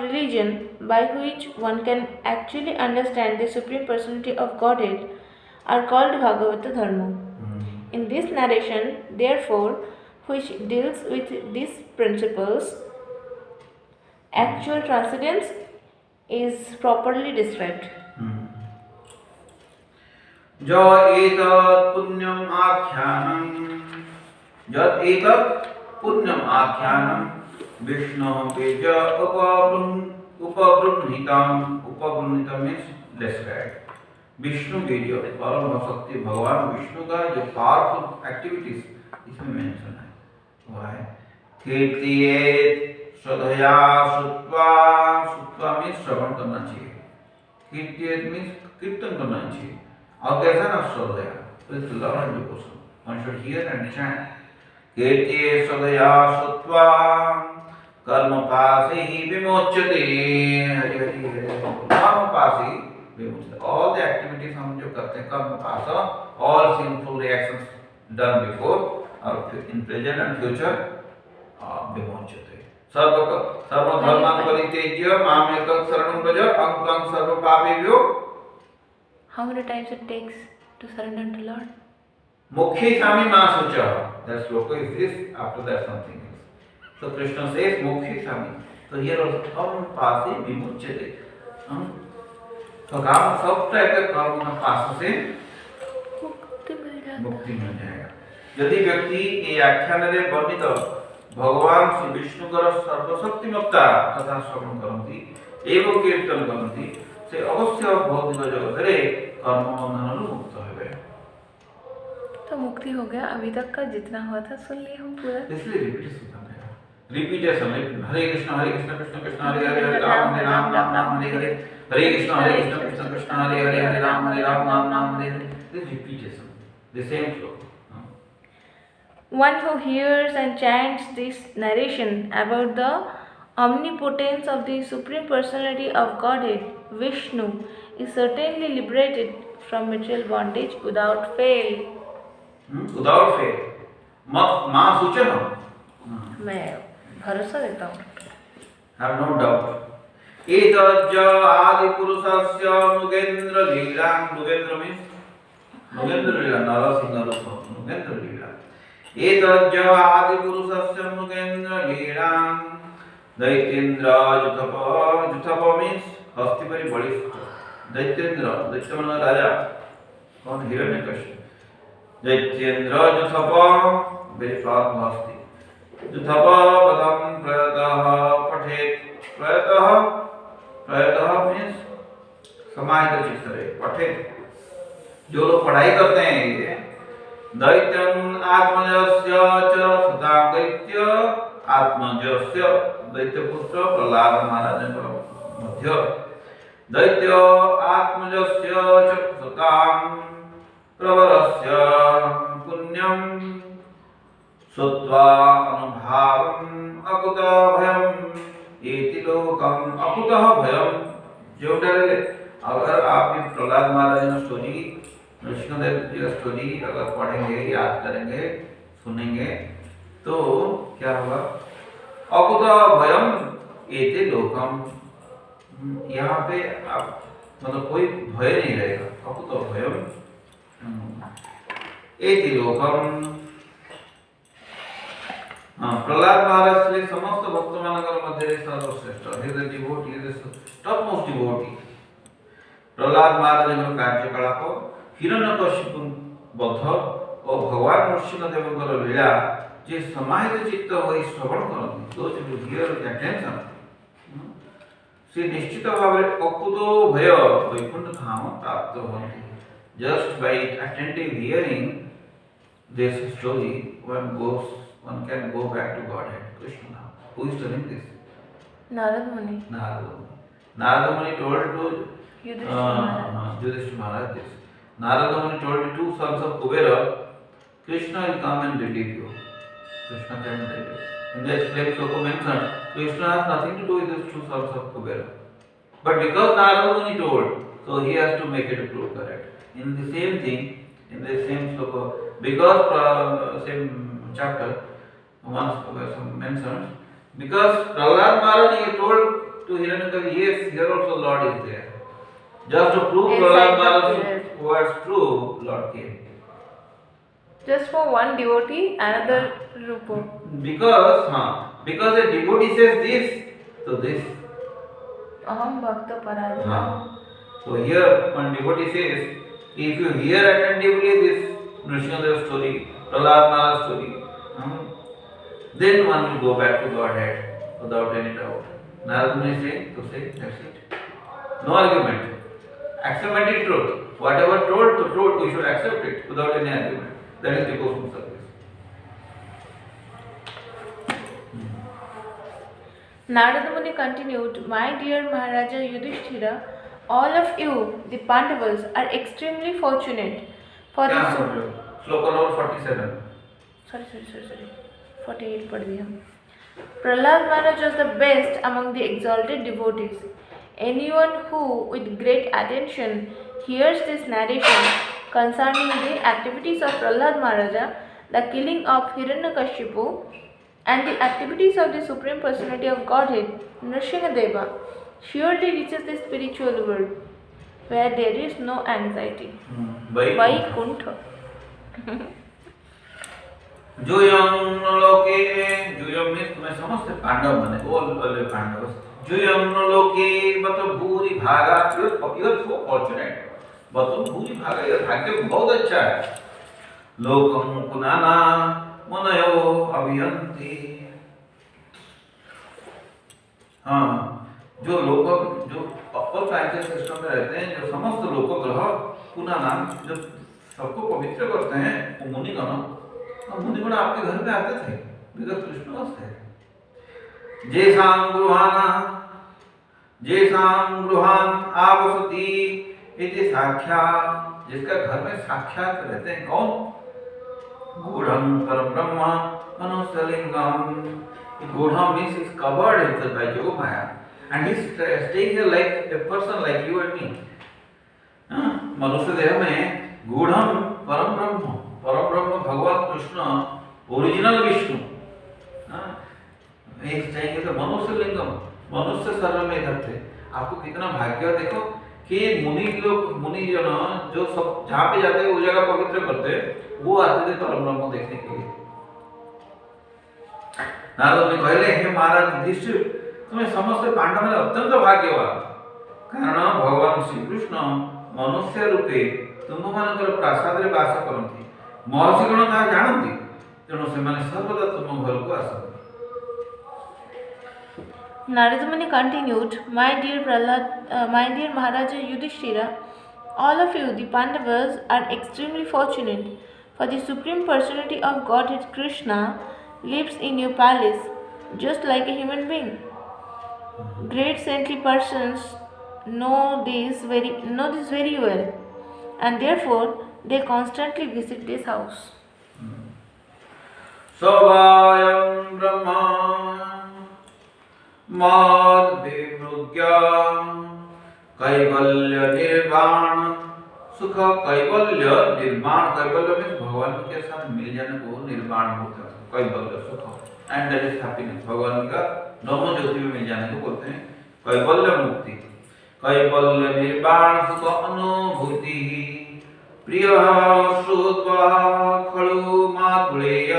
religion by which one can actually understand the Supreme Personality of Godhead are called Bhagavata Dharma. In this narration, therefore, which deals with these principles, actual transcendence is properly described. Jat punyam आख्यानम Vishnu बीज उपबृंहितम means described. Vishnu बीज परम शक्ति भगवान विष्णु का जो powerful activities इसमें mention है. Why? कीर्तियेत श्रद्धया श्रुत्वा मीन्स श्रवण करना चाहिए. कीर्तियेत मीन्स कीर्तन करना चाहिए. और कैसा ना श्रद्धया, with love and devotion. One should hear and chant. कीर्तिये श्रद्धया श्रुत्वा कर्म पासे ही विमोच्यते. हरि हरि हरि. कर्म पासे विमोच्यते. All the activities हम जो करते हैं कर्म पास, all sinful reactions done before or in present and future विमोच्यते. सर्वधर्मान् परित्यज्य माम् एकं शरणं व्रज अहं त्वं सर्वपापेभ्यो. How many times it takes to surrender to Lord? Mukhi sami ma sucha. That sloka is this, after that something else. So Krishna says mukhi sami. So here also कर्म पासे विमुच्यते. तो काम सब टाइप के कर्म पास से मुक्ति मिल जाएगा. यदि व्यक्ति ये आख्यान रे वर्णित भगवान श्री विष्णुकर सर्वशक्तिमत्ता तथा श्रवण करन्ति एवं कीर्तन करन्ति से अवश्य भौतिक जगत रे कर्म बंधन मुक्त हेबे. तो मुक्ति हो गया. अभी तक का जितना हुआ था सुन लिए हम पूरा. इसलिए repetition Hare Krishna Krishna Krishna Hare Hare Hare Ram Ram Hare Hare Hare Krishna Krishna Krishna Hare Hare Hare Ram Ram Hare Hare. This repetition, the same flow. One who hears and chants this narration about the omnipotence of the Supreme Personality of Godhead, Vishnu, is certainly liberated from material bondage without fail. Without fail. मां सूचना. मैं भरोसा देता हूँ. Have no doubt. एतज्ज आदि पुरुषस्य नुगेन्द्र लीला. नुगेन्द्र means नुगेन्द्र लीला. नरसिंह रूप नुगेन्द्र लीला. एतज्ज आदि पुरुषस्य नुगेन्द्र लीला. दैत्येन्द्र जुथप means हस्तिपरि बलिष्ठ. दैत्येन्द्र दैत्य मन राजा कौन? हिरण्यकश्यप. दैत्येन्द्र जुथप very proud हस्ति. जुथप पदम प्रयतः पठेत. प्रयतः means समाहित चित्त रहे पठे। जो लोग पढ़ाई करते हैं ये दैत्यम आत्मजस्य च सतां दैत्य आत्मजस्य दैत्यपुत्र प्रहलाद महाराज मध्य दैत्य आत्मजस्य च सतां प्रवरस्य पुण्यम श्रुत्वा अनुभावम् अकुतः भयम् एति लोकम् अकुतः भयम्। जो डरे अगर आप ये प्रहलाद महाराज की स्टोरी नृसिंहदेव जी की स्टोरी अगर पढ़ेंगे याद करेंगे सुनेंगे तो क्या होगा? अकुतः भयम् एति लोकम्, यहाँ पे आप मतलब कोई भय नहीं रहेगा। अकुतः भयम् एति लोकम्। प्रहलाद महाराज श्री समस्त भक्त मानकर मध्य सर्वश्रेष्ठ हृदय devotee top most devotee Prahlad Maharaj कार्यकलाप हिरण्यकशिपु बध और भगवान नृसिंहदेव लीला जे समाहित चित्त होई श्रवण करती those who here with attention से निश्चित भाव में अकुतो भय वैकुंठ धाम प्राप्त होती। Just by attentive hearing this story one can go back to Godhead, Krishna. Who is telling this? Narad Muni. Narad Muni told to Yudhishthira Maharaj this. Narad Muni told the two sons of Kubera, Krishna will come and relieve you. Krishna came and relieve you. In the explained sloka mentioned, Krishna has nothing to do with these two sons of Kubera. But because Narad Muni told, so he has to make it prove correct. In the same thing, in the same sloka, because same chapter, one mentions, because Prahlad Maharaj he told to Hiranyakashipu, yes, here also Lord is there. Just to prove Prahlad Maharaj's words true, Lord came. Just for one devotee, another rupa. Because a devotee says this, so this. Aham bhakta parajana. So here one devotee says, if you hear attentively this Nrsimhadev story, Prahlad Maharaj story, then one will go back to Godhead without any doubt. Narad Muni saying to say, that's it. No argument. Accepted truth. Whatever told to truth, we should accept it without any argument. That is devotional service. Narada Muni continued, my dear Maharaja Yudhishthira, all of you, the Pandavas, are extremely fortunate for this. Sloka number 47. Sorry. 48 पढ़ दिया. Prahlad Maharaj was the best among the exalted devotees. Anyone who, with great attention, hears this narration concerning the activities of Prahlad Maharaja, the killing of Hiranyakashipu, and the activities of the Supreme Personality of Godhead, Nrsimhadeva, surely reaches the spiritual world, where there is no anxiety. Vaikuntha. Juyam loke, Juyam means तुम्हें समस्त पांडव बने, all Pandav. Juyam loke, मतलब भूरि भागा, you are so fortunate. मतलब भूरि भागा, ये भाग्य बहुत अच्छा है. लोकम पुनाना मनयो अभियंति. जो लोक जो अपर प्लैनेटरी सिस्टम में रहते हैं, जो समस्त लोक ग्रह पुनाना जो सबको पवित्र करते हैं, वो मुनिगण. मुनिगण आपके घर पे आते थे, बिकॉज़ कृष्ण वाज देयर. जेसाम गृहान आवसति इति साक्षात्, जिसका घर में साक्षात रहते हैं कौन? गूढ़म परम ब्रह्म मनुष्यलिंगम. Gudha means is covered himself by Yoga Maya, and he is staying here like a person like you and me. मनुष्य देह में गूढ़म परम ब्रह्म भगवान कृष्ण ओरिजिनल विष्णु. चाहिए तो मनुष्य लिंगम, मनुष्य शरीर में इधर थे. आपको कितना भाग्य देखो कि मुनिजन जो सब जहाँ पे जाते वो जगह पवित्र करते, वो आते थे परम ब्रह्म देखने के लिए. नारद मुनि कहले, हे महाराज युधिष्ठिर, तुम्हें समस्त पांडव में अत्यंत भाग्यवान, कारण भगवान श्री कृष्ण मनुष्य रूपे तुम मानकर प्रासाद रे वास करती. महर्षिगण ताहा जानती, तेणु से सर्वदा तुम घर को आसती. Narada Muni continued, my dear Maharaja Yudhishthira, all of you, the Pandavas, are extremely fortunate, for the Supreme Personality of Godhead Krishna lives in your palace, just like a human being. Great saintly persons know this very well, and therefore they constantly visit this house. Savayam Brahma Mad Vivrugyam Kaivalya Nirvana Sukha Kaivalya Nirvana Kaivalya means भगवान के साथ मिल जाने को निर्वाण होता है कैवल्य सुख and that is happiness भगवान का नवम ज्योति में मिल जाने को बोलते हैं कैवल्य मुक्ति कैवल्य निर्वाण सुख अनुभूति प्रिय श्रुत्वा खलु मातुलेय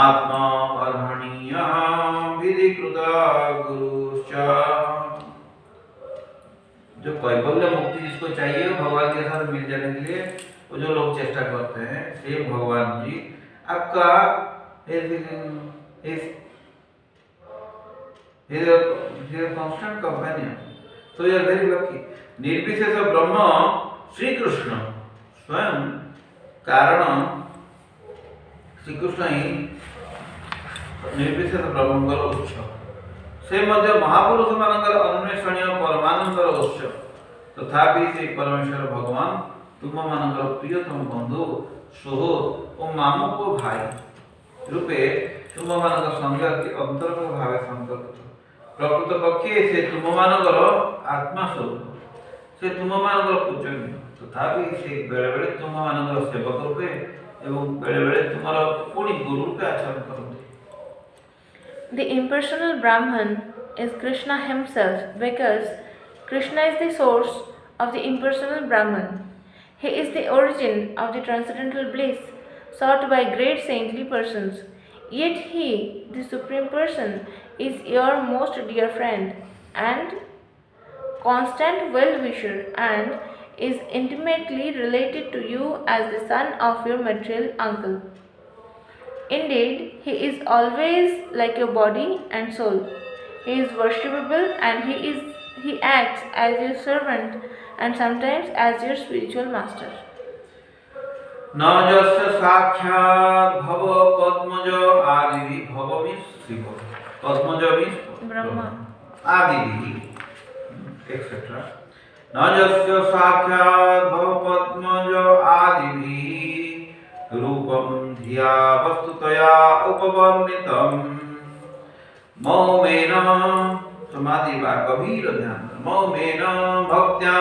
आत्मा अर्हणीय विधिकृता गुरुश्च जो कैवल्य मुक्ति जिसको चाहिए भगवान के साथ मिल जाने के लिए वो जो लोग चेष्टा करते हैं सेम भगवान जी आपका कांस्टेंट कंपेनियन तो यू आर वेरी लकी निर्विशेष ब्रह्म श्री कृष्ण स्वयं कारण श्री कृष्ण ही निर्विशेष ब्रह्मଙ୍କର ଉତ୍ସ से ମଧ୍ୟ महापुरुष ମାନଙ୍କର ଅନ୍ୱେଷଣୀୟ परमानंदର ଉତ୍ସ तथापि से परमेश्वर भगवान तुम ମାନଙ୍କର प्रियतम बंधु सुहृद और मामुक भाई रूपे तुम ମାନଙ୍କର संग अति अंतरंग भाव संपर्कित प्रकृत पक्षे से तुम ମାନଙ୍କର आत्मा स्वरूप से तुम ମାନଙ୍କର पूजनीय तथापि से बेले बेले तुम ମାନଙ୍କର सेवक रूपे एवं बेले बेले तुमरा पुणी गुरु रूपे आचरण करते। The impersonal Brahman is Krishna himself because Krishna is the source of the impersonal Brahman. He is the origin of the transcendental bliss sought by great saintly persons. Yet he, the Supreme Person, is your most dear friend and constant well-wisher and is intimately related to you as the son of your material uncle. Indeed, he is always like your body and soul. He is worshipable and he acts as your servant and sometimes as your spiritual master. न यस्य साक्षात् भव पद्मज आदि भव means Shiv Padmaja means Brahma आदि etc. न यस्य साक्षात् भव पद्मज आदि रूपम धिया वस्तुतया उपवर्णितम मौमेन समाधि वा गभीर ध्यान मौमेन भक्त्या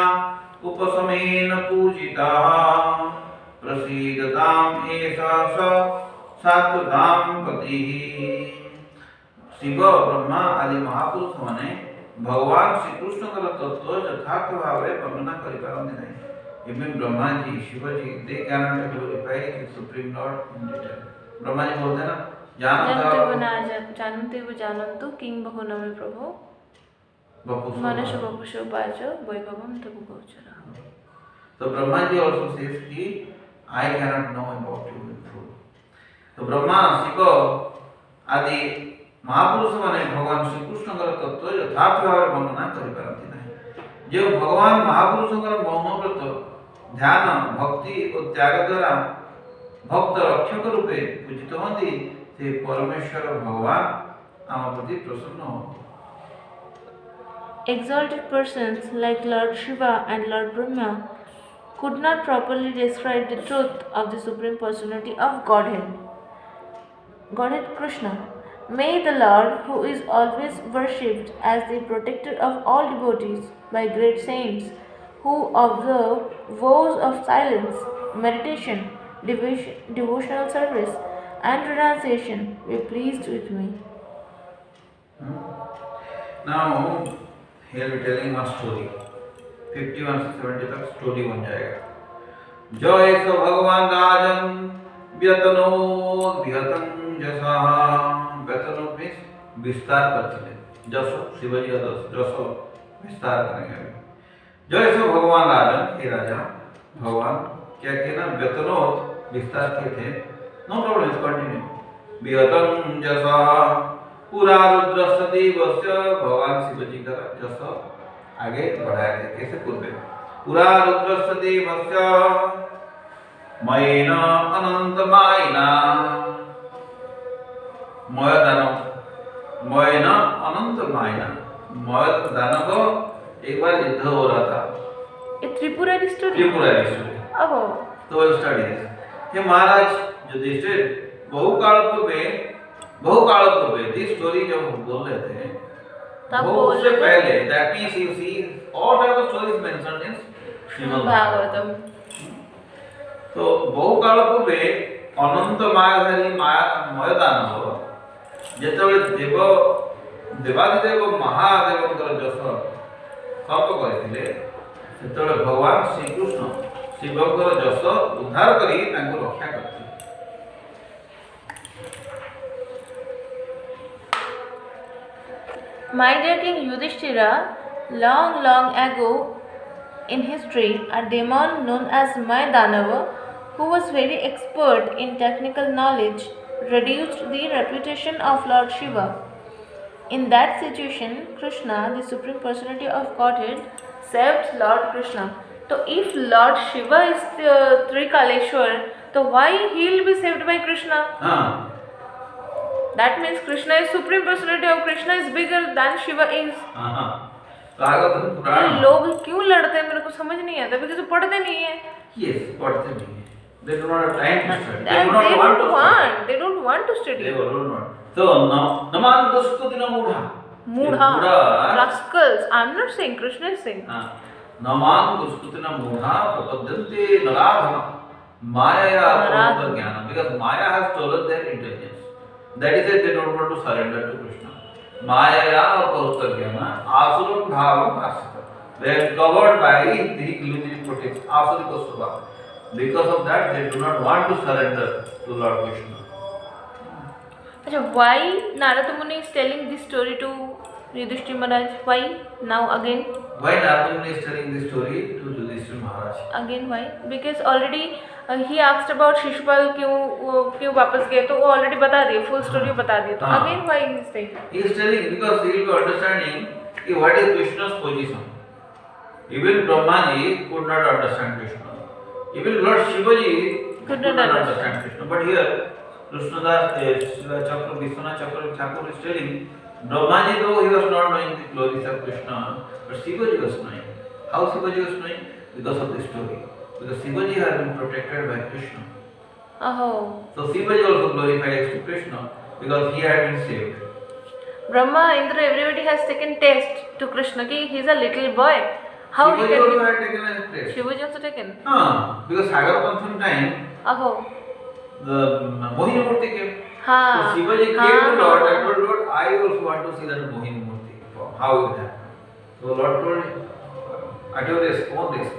उपसमेन पूजिता प्रसीदताम एषा सात्वताम पति शिव ब्रह्मा आदि महापुरुष माने भगवान श्री कृष्ण तत्व यथार्थ भाव में वर्णना करिपारନ୍ତି नहीं even Brahma ji Shiv ji they cannot glorify the supreme lord in detail Brahma ji बोलते हैं ना जानते वो जानन्तु किं बहु नमे प्रभु मनुष्य बपुषो बाचो वैभवम तब गोचर तो ब्रह्मा जी also says कि I cannot know about you in full तो ब्रह्मा शिव आदि महापुरुष माने भगवान श्री कृष्ण तत्व यथार्थ भाव में वर्णना करिपारନ୍ତି नहीं जो भगवान महापुरुषଙ୍କର मौन व्रत ध्यान भक्ति और त्याग द्वारा भक्त रक्षक रूपे पूजित होती से परमेश्वर भगवान आम प्रति प्रसन्न हो Exalted persons like Lord Shiva and Lord Brahma could not properly describe the truth of the Supreme Personality of Godhead Krishna. May the Lord, who is always worshipped as the protector of all devotees by great saints, who observe vows of silence, meditation, devotional service, and renunciation, be pleased with me. Now, here we telling one story. 51 से 70 तक story बन जाएगा। जय सो भगवान राजन व्यतनोद विहतं जसा व्यतनोद means विस्तार करते हैं जसो शिवजी का जसो विस्तार करेंगे जय सो भगवान राजन हे राजा भगवान क्या कहना व्यतनोद विस्तार किए थे नो प्रॉब्लम कंटिन्यू विहतं जसा पूरा रुद्रस्य देवस्य भगवान शिव जी का जस आगे बढ़ाया थे कैसे पूर्व पूरा रुद्रस्य देवस्य मयेन अनंत मायिना मय दानव मयेन अनंत मायिना मय दानव एक बार युद्ध हो रहा था ये त्रिपुरारी स्टोरी ओहो तो स्टडी हे महाराज युधिष्ठिर बहु काल पूर्वे दिस स्टोरी जब हम बोल रहे थे तब उससे पहले that means you see all type of stories mentioned in Shrimad Bhagavatam तो बहु काल पूर्वे अनंत मायाधारी मय दानव जेतबेले देवादिदेव महादेवଙ୍କର ଯଶ କଳ୍ପ କରିଥିଲେ ସେତେବେଳେ ଭଗବାନ ଶ୍ରୀକୃଷ୍ଣ ଶିବଙ୍କର ଯଶ ଉଦ୍ଧାର କରି ତାଙ୍କୁ ରକ୍ଷା କରିଥିଲେ। My dear King Yudhishthira, long ago in history, a demon known as Maydanava, who was very expert in technical knowledge, reduced the reputation of Lord Shiva. In that situation, Krishna, the Supreme Personality of Godhead, saved Lord Krishna. So if Lord Shiva is Trikaleshwar, so why he will be saved by Krishna? That means Krishna is Supreme Personality of Krishna is bigger than Shiva is. लोग क्यों लड़ते हैं मेरे को समझ नहीं आता because पढ़ते नहीं है. Yes, पढ़ते नहीं है. They do not have time to study. They don't want to study. They don't want. So naman duskutina mudha. Rascals. I'm not saying Krishna is saying. Naman duskutina mudha prapadyante naradhana maya apurva jnana because Maya has stolen their intelligence. That is why they don't want to surrender to Krishna. Maya apurva jnana asuram bhavam asita. They are covered by the illusory protection asuri swabha. Because of that, they do not want to surrender to Lord Krishna. Why Narada Muni is telling this story to Yudhishthira Maharaj? Why now again? Why Narada Muni is telling this story to Yudhishthira Maharaj? Again why? Because already he asked about Shishupal क्यों वापस गए तो वो already बता दिए full story बता दिए तो again why he is saying? He is telling because he will be understanding what is Krishna's position. Even Brahmaji could not understand Krishna. Even Lord Shivaji could not understand Krishna. But here, Vishwanath Chakra Thakur is telling, Brahmaji though he was not knowing the glories of Krishna, but Shivaji was knowing. How Shivaji was knowing? Because of this story. Because Shivaji has been protected by Krishna. Oh. So Shivaji also glorifies to Krishna because he had been saved. Brahma, Indra, everybody has taken test to Krishna. Ki he is a little boy. How Shivaji he can also had taken a test. Shivaji also taken? Because Sagar Panthan time, the Mohini Murti came. So Shivaji came to Lord and told Lord, I also want to see that Mohini Murti. How it happened. So Lord told him, at your risk, own risk.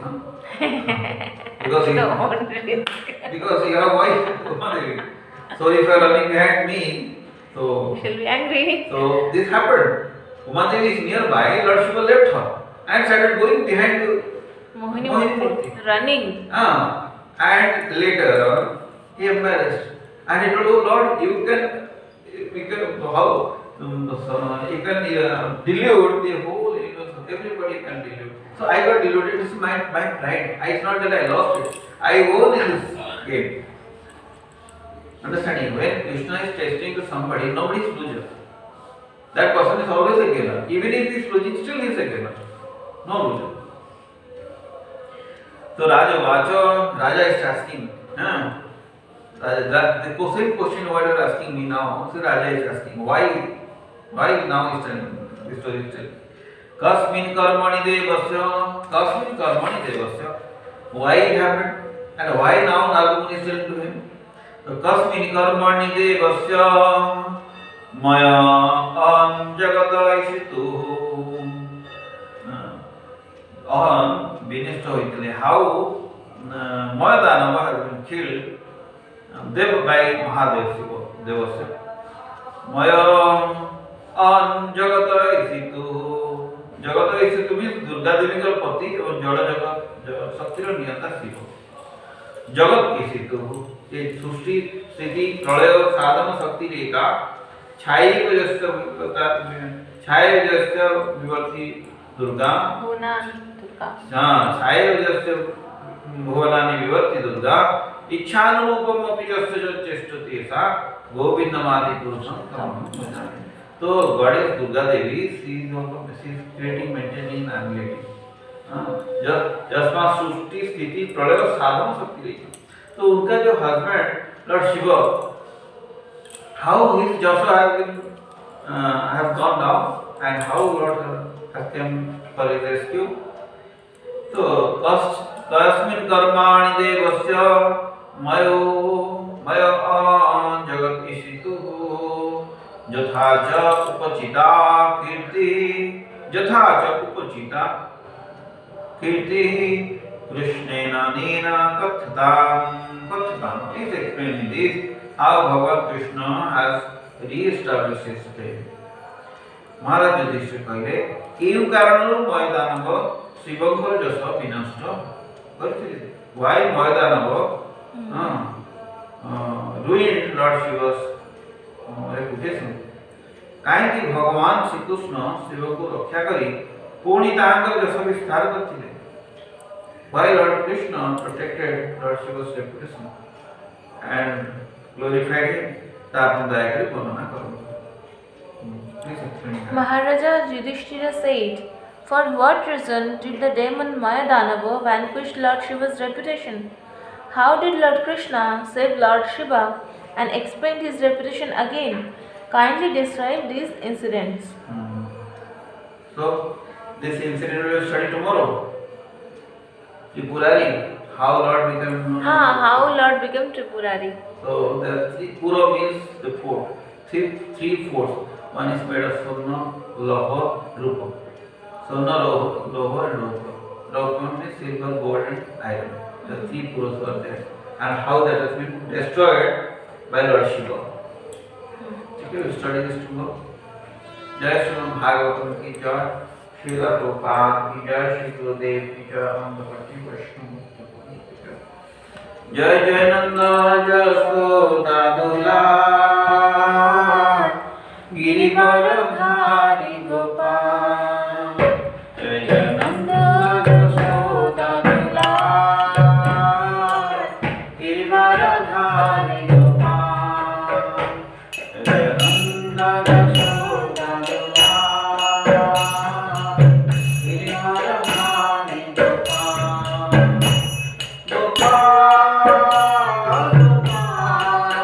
Because you have a wife. So if you are running behind me, so she'll be angry. So this happened. Umadevi is nearby, Lord Shiva left her and started going behind Mohini Murti. Running. And later on, he embarrassed. And he told, oh Lord, you can delude the whole universe. Everybody can delude. So I got deluded. It's my pride. It's not that I lost it. I won in this game. Understanding? When Krishna is testing to somebody, nobody is loser. That person is always a gainer. Even if he is losing, still he is a gainer. No loser. So Raja is asking, the same question what you are asking me now, so Raja is asking, why now is telling, this story is telling. Kasmin karmani devasya. Why it happened? And why now Narada Muni is telling to him? So kasmin karmani devasya maya jagata ishitu. Vinishta hoitile. How Mayadanava has been killed by Mahadev Devasya. Maya Jagata isitu. Jagata isitu means Durga Devi ka pati और जड़ जगत शक्ति रो नियंता शिव. जगत isitu ये सृष्टि स्थिति प्रलय साधन शक्ति रेखा छायाजस्य विवर्ति दुर्गा भुवनानि दुर्गा छायाजस्य भुवनानि विवर्ति दुर्गा इच्छानुरूपम अपि यस्य चेष्टति सा गोविंदमादि पुरुषं तमहं भजामि. तो goddess Durga Devi, she is creating, maintaining and living. जस्मा सृष्टि स्थिति प्रलय साधन शक्ति रही. तो उनका जो husband lord Shiva, how his Joshua has gone down and how Lord has come for his rescue. So तस्मिन् कर्माणि देवस्य मयो जगत ईशितु यथा च उपचिता कीर्ति कृष्णेन अनेन कथ्यताम्. Please explain this how Bhagavan Krishna has re-established his faith. महाराज युधिष्ठिर कहले केउ कारणରୁ ମୟଦାନବ ଶିବଙ୍କର ଯଶ ବିନଷ୍ଟ କରିଥିଲେ. Why ମୟଦାନବ ruined Lord Shiva's reputation? କାହିଁକି ଭଗବାନ ଶ୍ରୀକୃଷ୍ଣ ଶିବଙ୍କୁ ରକ୍ଷା କରି ପୁଣି ତାଙ୍କର ଯଶ ବିସ୍ତାର କରିଥିଲେ? Why Lord Krishna protected Lord Shiva's reputation and glorified him? ତା ଆପଣ ଦୟାକରି ବର୍ଣ୍ଣନା କରନ୍ତୁ. Maharaja Yudhishthira said, "For what reason did the demon Mayadanava vanquish Lord Shiva's reputation? How did Lord Krishna save Lord Shiva and expand his reputation again? Kindly describe these incidents." So, this incident we will study tomorrow. Tripurari, how Lord became. How Lord became Tripurari. So, the Tripura means the four. Three fours. One is made of Swarna, Loha, Rupa. Swarna, Loha and Rupa. Rupa means silver, gold and iron. The three puras were there. And how that has been destroyed by Lord Shiva. Okay, we will study this tomorrow. Jai Srimad Bhagavatam ki jai, Srila Prabhupada ki jai, Shri Gurudev ki jai, Amdapati Vaishnava ki jai. Jai Jai Nanda Jasoda Dulal Girivardhari Gopal. Jai Jai Nanda Jasoda Dulal Girivardhari Gopal. Jai Nanda Jasoda Dulal Girivardhari Gopal. Gopal, Gopal,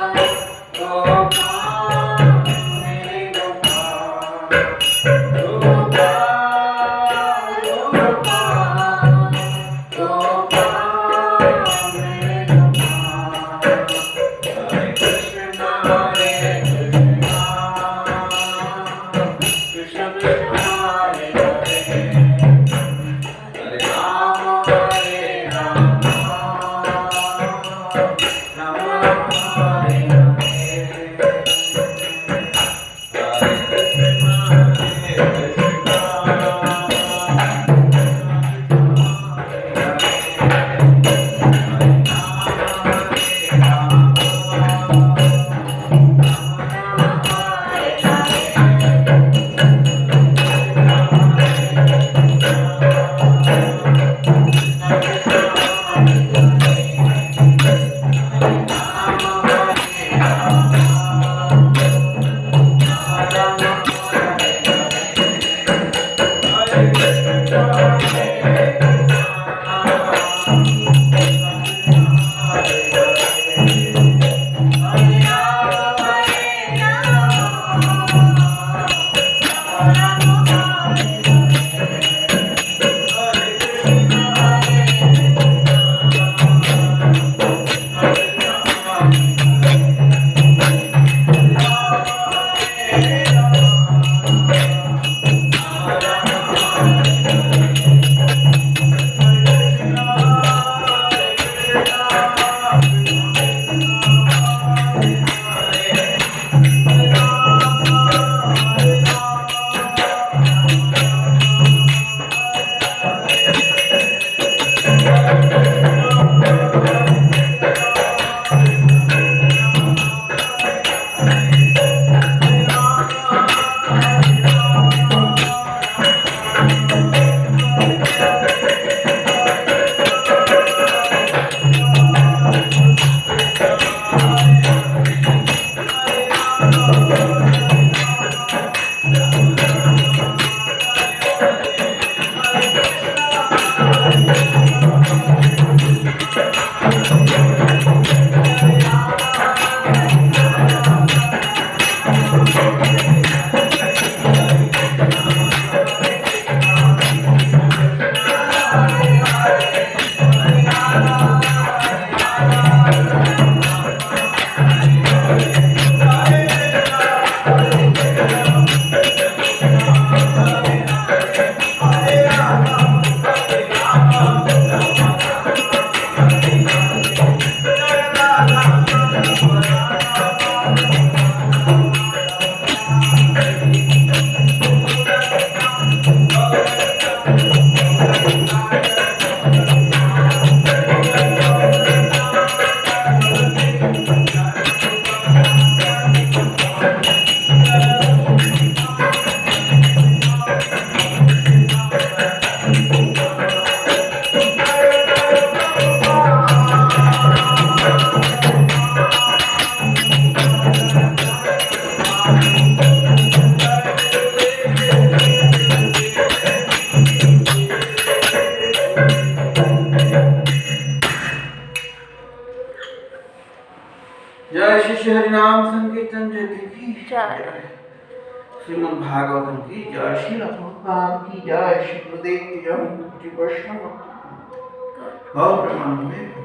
देवी की जय। जय। श्रीमद् भागवतम की जय। श्री प्रभुपाद की जय। श्री गुरुदेव की जय। श्री वैष्णव गौर प्रेमानंद में